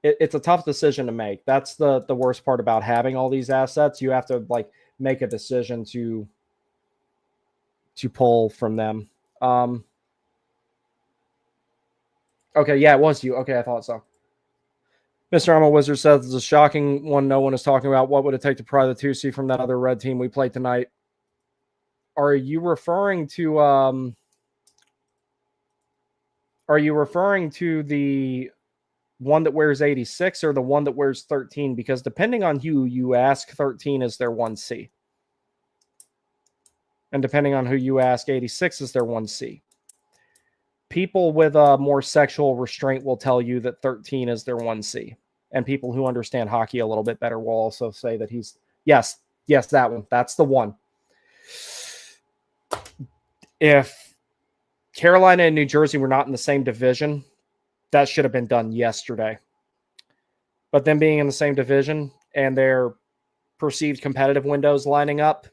It's a tough decision to make. That's the worst part about having all these assets. You have to like make a decision to pull from them. Okay, yeah, it was you. Okay, I thought so. Mr. I'm a Wizard says it's a shocking one no one is talking about. What would it take to pry the 2C from that other red team we played tonight? Are you referring to the one that wears 86 or the one that wears 13? Because depending on who you ask, 13 is their 1C. And depending on who you ask, 86 is their 1C. People with a more sexual restraint will tell you that 13 is their 1C. And people who understand hockey a little bit better will also say that yes, that one. That's the one. If Carolina and New Jersey were not in the same division, that should have been done yesterday. But them being in the same division and their perceived competitive windows lining up,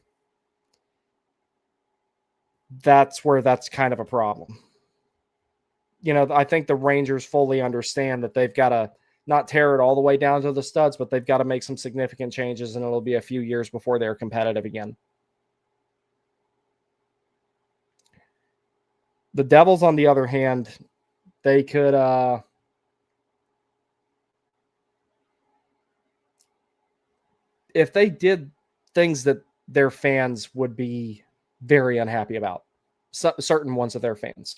that's where that's kind of a problem. I think the Rangers fully understand that they've got to not tear it all the way down to the studs, but they've got to make some significant changes, and it'll be a few years before they're competitive again. The Devils, on the other hand, they could if they did things that their fans would be very unhappy about, certain ones of their fans,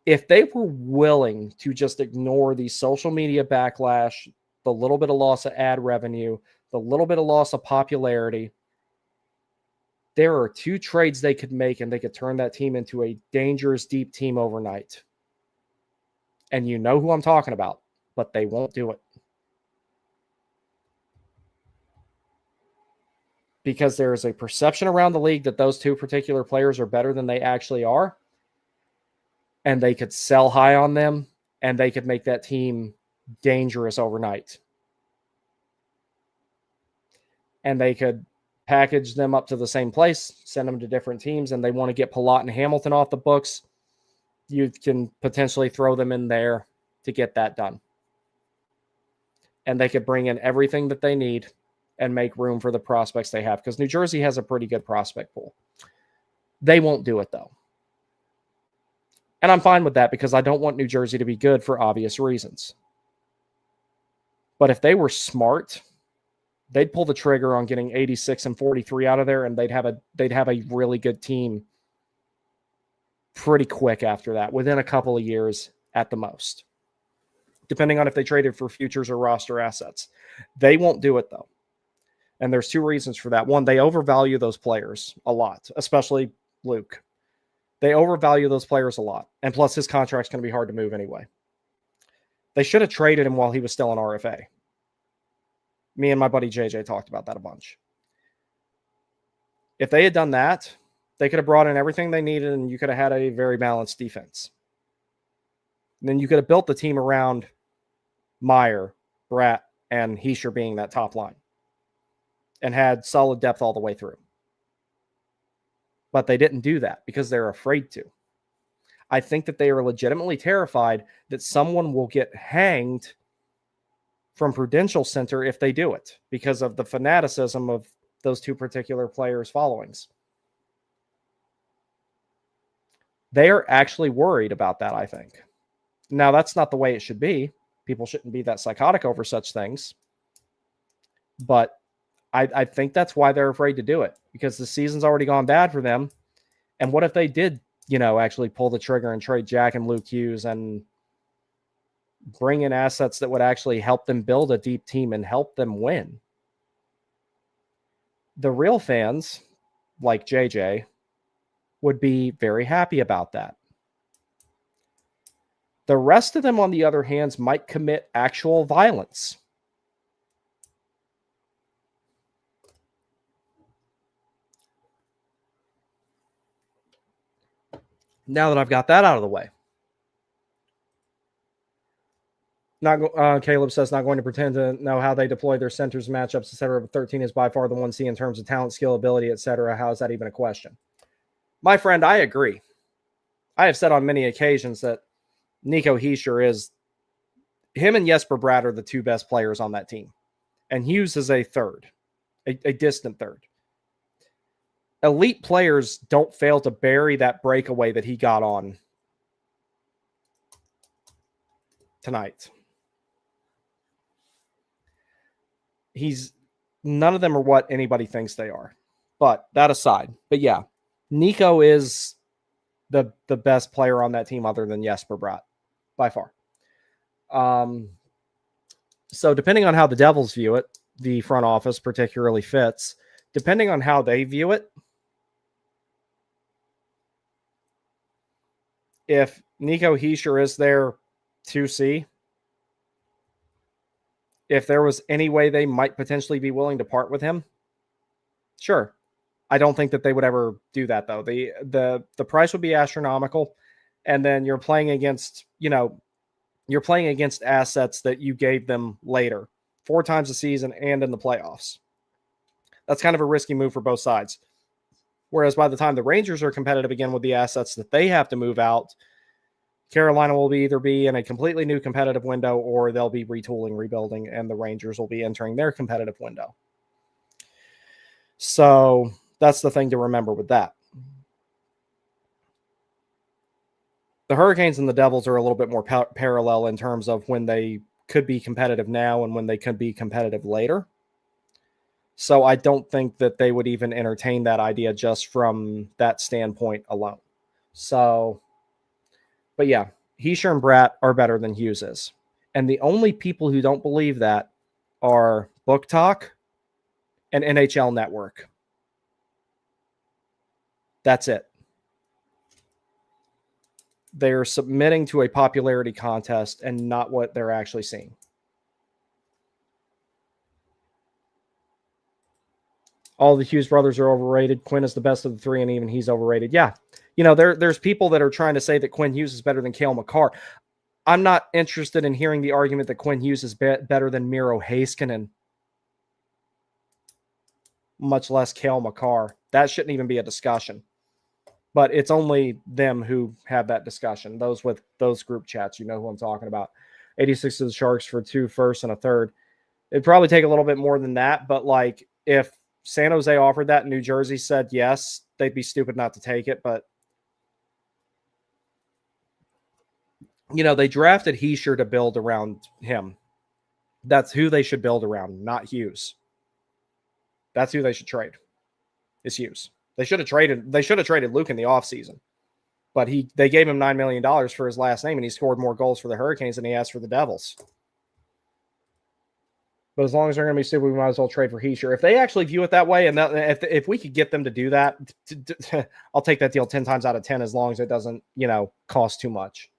if they were willing to just ignore the social media backlash, the little bit of loss of ad revenue, the little bit of loss of popularity, there are 2 trades they could make, and they could turn that team into a dangerous, deep team overnight. And you know who I'm talking about, but they won't do it. Because there is a perception around the league that those 2 particular players are better than they actually are. And they could sell high on them, and they could make that team dangerous overnight. And they could package them up to the same place, send them to different teams, and they want to get Palat and Hamilton off the books. You can potentially throw them in there to get that done. And they could bring in everything that they need and make room for the prospects they have, because New Jersey has a pretty good prospect pool. They won't do it, though. And I'm fine with that, because I don't want New Jersey to be good for obvious reasons. But if they were smart, they'd pull the trigger on getting 86 and 43 out of there, and they'd have a really good team pretty quick after that, within a couple of years at the most, depending on if they traded for futures or roster assets. They won't do it, though. And there's 2 reasons for that. One, they overvalue those players a lot, especially Luke. They overvalue those players a lot. And plus, his contract's going to be hard to move anyway. They should have traded him while he was still an RFA. Me and my buddy JJ talked about that a bunch. If they had done that, they could have brought in everything they needed, and you could have had a very balanced defense. And then you could have built the team around Meyer, Bratt, and Hischier being that top line, and had solid depth all the way through. But they didn't do that because they're afraid to. I think that they are legitimately terrified that someone will get hanged from Prudential Center if they do it, because of the fanaticism of those 2 particular players' followings. They are actually worried about that, I think. Now, that's not the way it should be. People shouldn't be that psychotic over such things. But I think that's why they're afraid to do it, because the season's already gone bad for them. And what if they did, actually pull the trigger and trade Jack and Luke Hughes and bring in assets that would actually help them build a deep team and help them win? The real fans, like JJ, would be very happy about that. The rest of them, on the other hand, might commit actual violence. Now that I've got that out of the way. Caleb says, not going to pretend to know how they deploy their centers, matchups, etc. But 13 is by far the 1C in terms of talent, skill, ability, etc. How is that even a question? My friend, I agree. I have said on many occasions that Nico Hischier is, him and Jesper Bratt are the 2 best players on that team. And Hughes is a third, a distant third. Elite players don't fail to bury that breakaway that he got on tonight. None of them are what anybody thinks they are. But that aside, yeah, Nico is the best player on that team other than Jesper Bratt, by far. So depending on how the Devils view it, the front office, particularly Fitz, depending on how they view it, if Nico Hischier is their 2C, if there was any way they might potentially be willing to part with him, sure. I don't think that they would ever do that, though. The price would be astronomical, and then you're playing against, you're playing against assets that you gave them later, 4 times a season and in the playoffs. That's kind of a risky move for both sides. Whereas by the time the Rangers are competitive again with the assets that they have to move out, Carolina will either be in a completely new competitive window or they'll be retooling, rebuilding, and the Rangers will be entering their competitive window. So that's the thing to remember with that. The Hurricanes and the Devils are a little bit more parallel in terms of when they could be competitive now and when they could be competitive later. So I don't think that they would even entertain that idea just from that standpoint alone. So, but yeah, Hischier and Bratt are better than Hughes is. And the only people who don't believe that are Book Talk and NHL Network. That's it. They're submitting to a popularity contest and not what they're actually seeing. All the Hughes brothers are overrated. Quinn is the best of the three, and even he's overrated. Yeah. You know, there's people that are trying to say that Quinn Hughes is better than Cale Makar. I'm not interested in hearing the argument that Quinn Hughes is better than Miro Heiskanen, much less Cale Makar. That shouldn't even be a discussion. But it's only them who have that discussion. Those with those group chats, you know who I'm talking about. 86 to the Sharks for 2 firsts and a third. It'd probably take a little bit more than that, but like if San Jose offered that and New Jersey said yes, they'd be stupid not to take it. But, you know, they drafted Hischier to build around him. That's who they should build around, not Hughes. That's who they should trade, is Hughes. They should have traded Luke in the offseason. But they gave him $9 million for his last name, and he scored more goals for the Hurricanes than he has for the Devils. But as long as they're going to be stupid, we might as well trade for Hischier. If they actually view it that way, and if we could get them to do that, I'll take that deal 10 times out of 10 as long as it doesn't, you know, cost too much.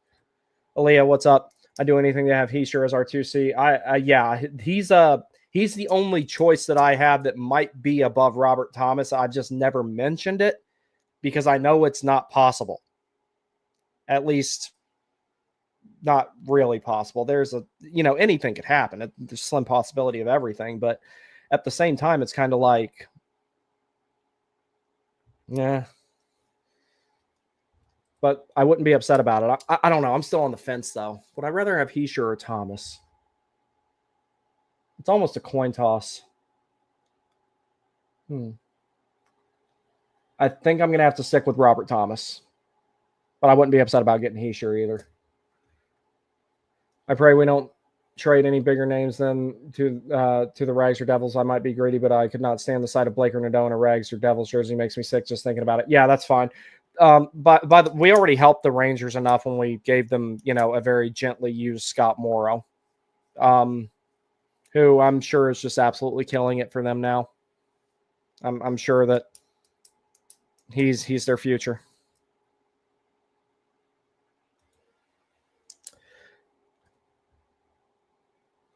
Aaliyah, what's up? I do anything to have Hischier as our 2C. Yeah, he's the only choice that I have that might be above Robert Thomas. I've just never mentioned it because I know it's not possible. At least not really possible. There's anything could happen. There's a slim possibility of everything, but at the same time, it's kind of like, yeah. But I wouldn't be upset about it. I don't know. I'm still on the fence, though. Would I rather have Hischier or Thomas? It's almost a coin toss. I think I'm going to have to stick with Robert Thomas. But I wouldn't be upset about getting Hischier either. I pray we don't trade any bigger names than to the Rags or Devils. I might be greedy, but I could not stand the sight of Blake or Nadeau in a Rags or Devils jersey. Makes me sick just thinking about it. Yeah, that's fine. But we already helped the Rangers enough when we gave them, a very gently used Scott Morrow, who I'm sure is just absolutely killing it for them now. I'm sure that he's their future.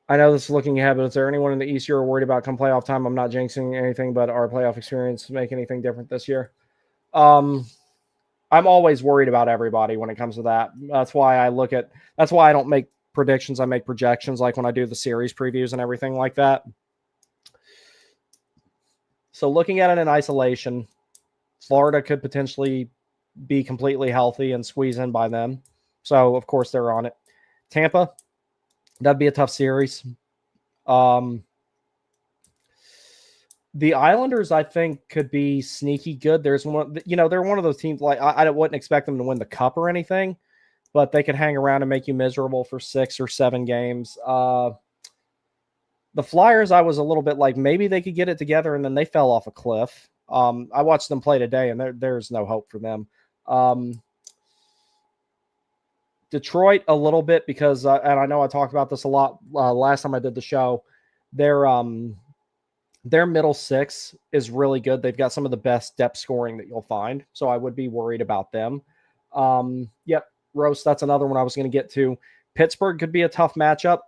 I know this is looking ahead, but is there anyone in the East you're worried about come playoff time? I'm not jinxing anything, but our playoff experience make anything different this year? I'm always worried about everybody when it comes to that. That's why I don't make predictions. I make projections, like when I do the series previews and everything like that. So looking at it in isolation, Florida could potentially be completely healthy and squeeze in by them. So, of course, they're on it. Tampa, that'd be a tough series. The Islanders, I think, could be sneaky good. There's one, they're one of those teams, like, I wouldn't expect them to win the cup or anything, but they could hang around and make you miserable for 6 or 7 games. The Flyers, I was a little bit like maybe they could get it together, and then they fell off a cliff. I watched them play today, and there's no hope for them. Detroit, a little bit, because, and I know I talked about this a lot last time I did the show, their middle six is really good. They've got some of the best depth scoring that you'll find, so I would be worried about them. Yep, Roast, that's another one I was going to get to. Pittsburgh could be a tough matchup.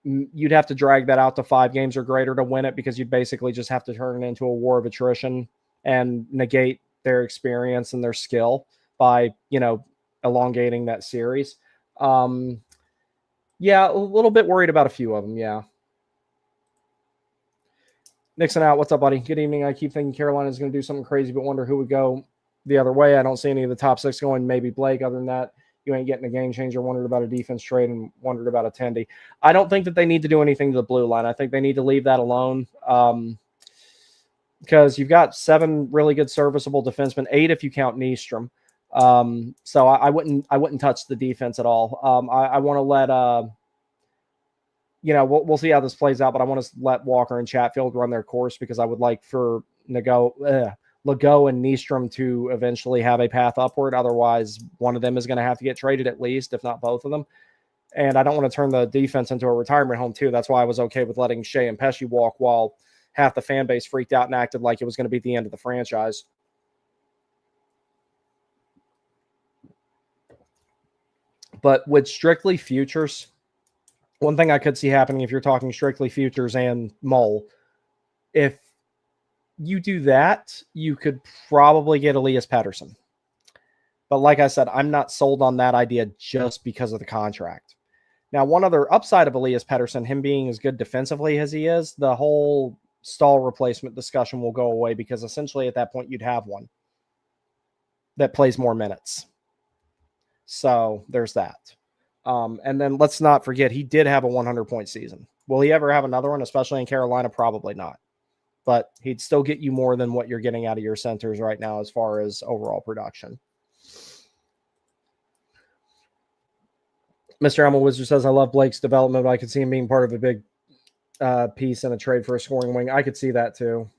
You'd have to drag that out to 5 games or greater to win it, because you basically just have to turn it into a war of attrition and negate their experience and their skill by, elongating that series. Yeah, a little bit worried about a few of them, yeah. Nixon out. What's up, buddy? Good evening. I keep thinking Carolina is going to do something crazy, but wonder who would go. the other way. I don't see any of the top 6 going. Maybe Blake. Other than that, you ain't getting a game changer. Wondered about a defense trade and wondered about a Tendy. I don't think that they need to do anything to the blue line. I think they need to leave that alone. Because you've got 7 really good serviceable defensemen, 8 if you count Nystrom. So I wouldn't touch the defense at all. I want to let we'll see how this plays out, but I want to let Walker and Chatfield run their course because I would like for Legault and Nystrom to eventually have a path upward. Otherwise, one of them is going to have to get traded at least, if not both of them. And I don't want to turn the defense into a retirement home too. That's why I was okay with letting Shea and Pesci walk while half the fan base freaked out and acted like it was going to be the end of the franchise. But with strictly futures, one thing I could see happening if you're talking strictly futures and Mole, if you do that, you could probably get Elias Pettersson. But like I said, I'm not sold on that idea just because of the contract. Now, one other upside of Elias Pettersson, him being as good defensively as he is, the whole Stahl replacement discussion will go away because essentially at that point you'd have one that plays more minutes. So there's that. And then let's not forget, he did have a 100-point season. Will he ever have another one, especially in Carolina? Probably not. But he'd still get you more than what you're getting out of your centers right now as far as overall production. Mr. Emil Wizard says, I love Blake's development, but I could see him being part of a big piece in a trade for a scoring wing. I could see that too.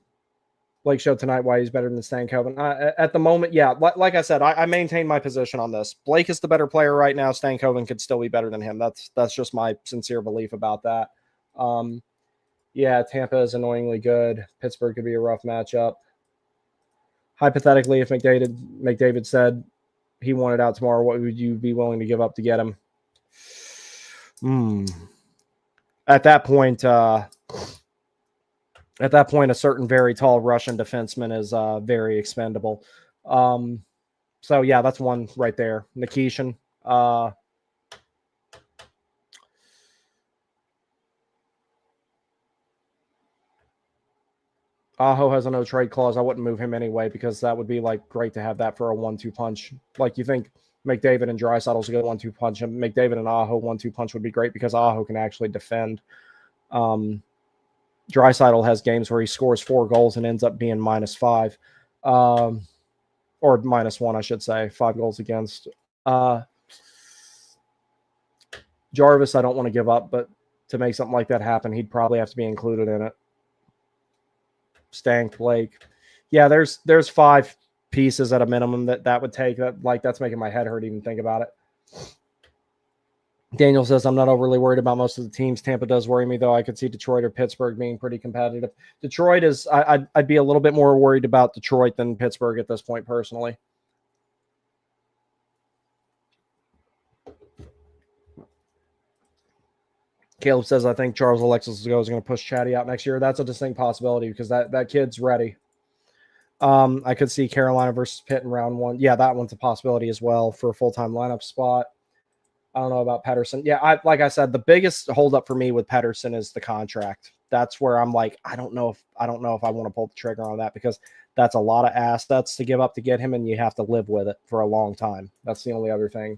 Blake showed tonight why he's better than Stankoven. At the moment, yeah, like I said, I maintain my position on this. Blake is the better player right now. Stankoven could still be better than him. That's just my sincere belief about that. Yeah, Tampa is annoyingly good. Pittsburgh could be a rough matchup. Hypothetically, if McDavid said he wanted out tomorrow, what would you be willing to give up to get him? At that point, a certain very tall Russian defenseman is very expendable. So yeah, that's one right there. Nikishin. Aho has a no trade clause. I wouldn't move him anyway because that would be like great to have that for a 1-2 punch. Like you think McDavid and Draisaitl's a good 1-2 punch, and McDavid and Aho 1-2 punch would be great because Aho can actually defend. Draisaitl has games where he scores 4 goals and ends up being -5, or -1, I should say, 5 goals against. Jarvis, I don't want to give up, but to make something like that happen, he'd probably have to be included in it. Stank, Blake. Yeah, there's 5 pieces at a minimum that would take. That's making my head hurt even think about it. Daniel says, I'm not overly worried about most of the teams. Tampa does worry me, though. I could see Detroit or Pittsburgh being pretty competitive. Detroit is, I'd be a little bit more worried about Detroit than Pittsburgh at this point, personally. Caleb says, I think Charles Alexis is going to push Chatty out next year. That's a distinct possibility because that kid's ready. I could see Carolina versus Pitt in round 1. Yeah, that one's a possibility as well for a full-time lineup spot. I don't know about Pettersson. Yeah, like I said, the biggest holdup for me with Pettersson is the contract. That's where I'm like, I don't know if I want to pull the trigger on that because that's a lot of assets to give up to get him, and you have to live with it for a long time. That's the only other thing.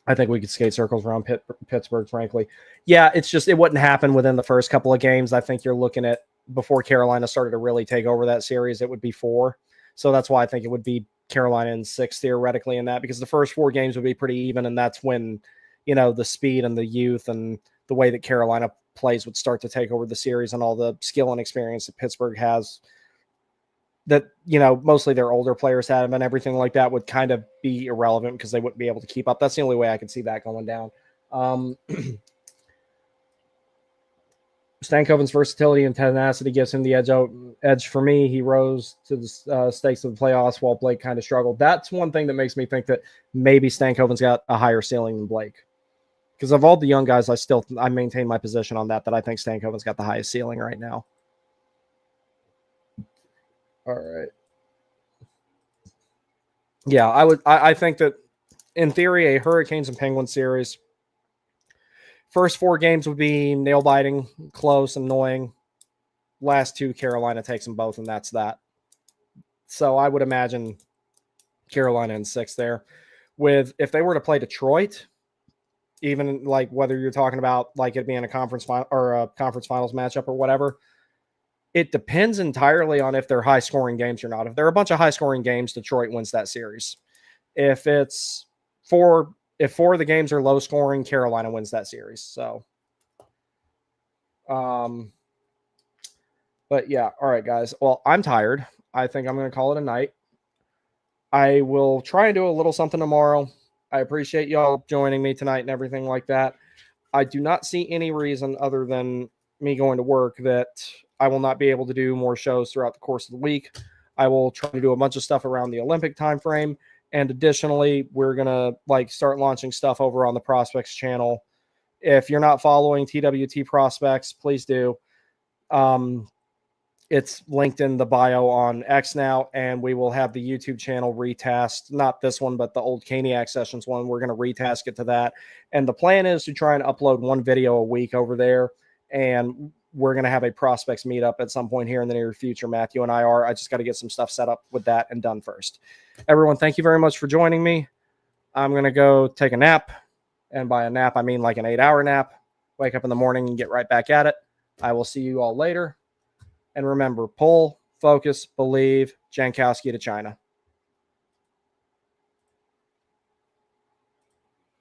I think we could skate circles around Pittsburgh, frankly. Yeah, it's just it wouldn't happen within the first couple of games. I think you're looking at before Carolina started to really take over that series, it would be 4. So that's why I think it would be Carolina in 6 theoretically in that, because the first 4 games would be pretty even, and that's when, the speed and the youth and the way that Carolina plays would start to take over the series, and all the skill and experience that Pittsburgh has that, mostly their older players have, and everything like that would kind of be irrelevant because they wouldn't be able to keep up. That's the only way I could see that going down. Stankoven's versatility and tenacity gives him the edge for me. He rose to the stakes of the playoffs while Blake kind of struggled. That's one thing that makes me think that maybe Stankoven's got a higher ceiling than Blake. Because of all the young guys, I maintain my position on that I think Stankoven's got the highest ceiling right now. All right. Yeah, I think that in theory, a Hurricanes and Penguins series, first 4 games would be nail-biting, close, annoying. Last 2, Carolina takes them both, and that's that. So I would imagine Carolina in 6 there. If they were to play Detroit, even like whether you're talking about like it being a conference final or a conference finals matchup or whatever, it depends entirely on if they're high scoring games or not. If they're a bunch of high scoring games, Detroit wins that series. If it's if 4 of the games are low scoring, Carolina wins that series. So, but yeah, all right, guys. Well, I'm tired. I think I'm going to call it a night. I will try and do a little something tomorrow. I appreciate y'all joining me tonight and everything like that. I do not see any reason other than me going to work that I will not be able to do more shows throughout the course of the week. I will try to do a bunch of stuff around the Olympic time frame. And additionally, we're going to like start launching stuff over on the Prospects channel. If you're not following TWT Prospects, please do. It's linked in the bio on X now, and we will have the YouTube channel retasked. Not this one, but the old Caniac Sessions one. We're going to retask it to that. And the plan is to try and upload 1 video a week over there. And we're going to have a prospects meetup at some point here in the near future. Matthew and I are. I just got to get some stuff set up with that and done first. Everyone, thank you very much for joining me. I'm going to go take a nap. And by a nap, I mean like an 8-hour nap. Wake up in the morning and get right back at it. I will see you all later. And remember, pull, focus, believe, Jankowski to China.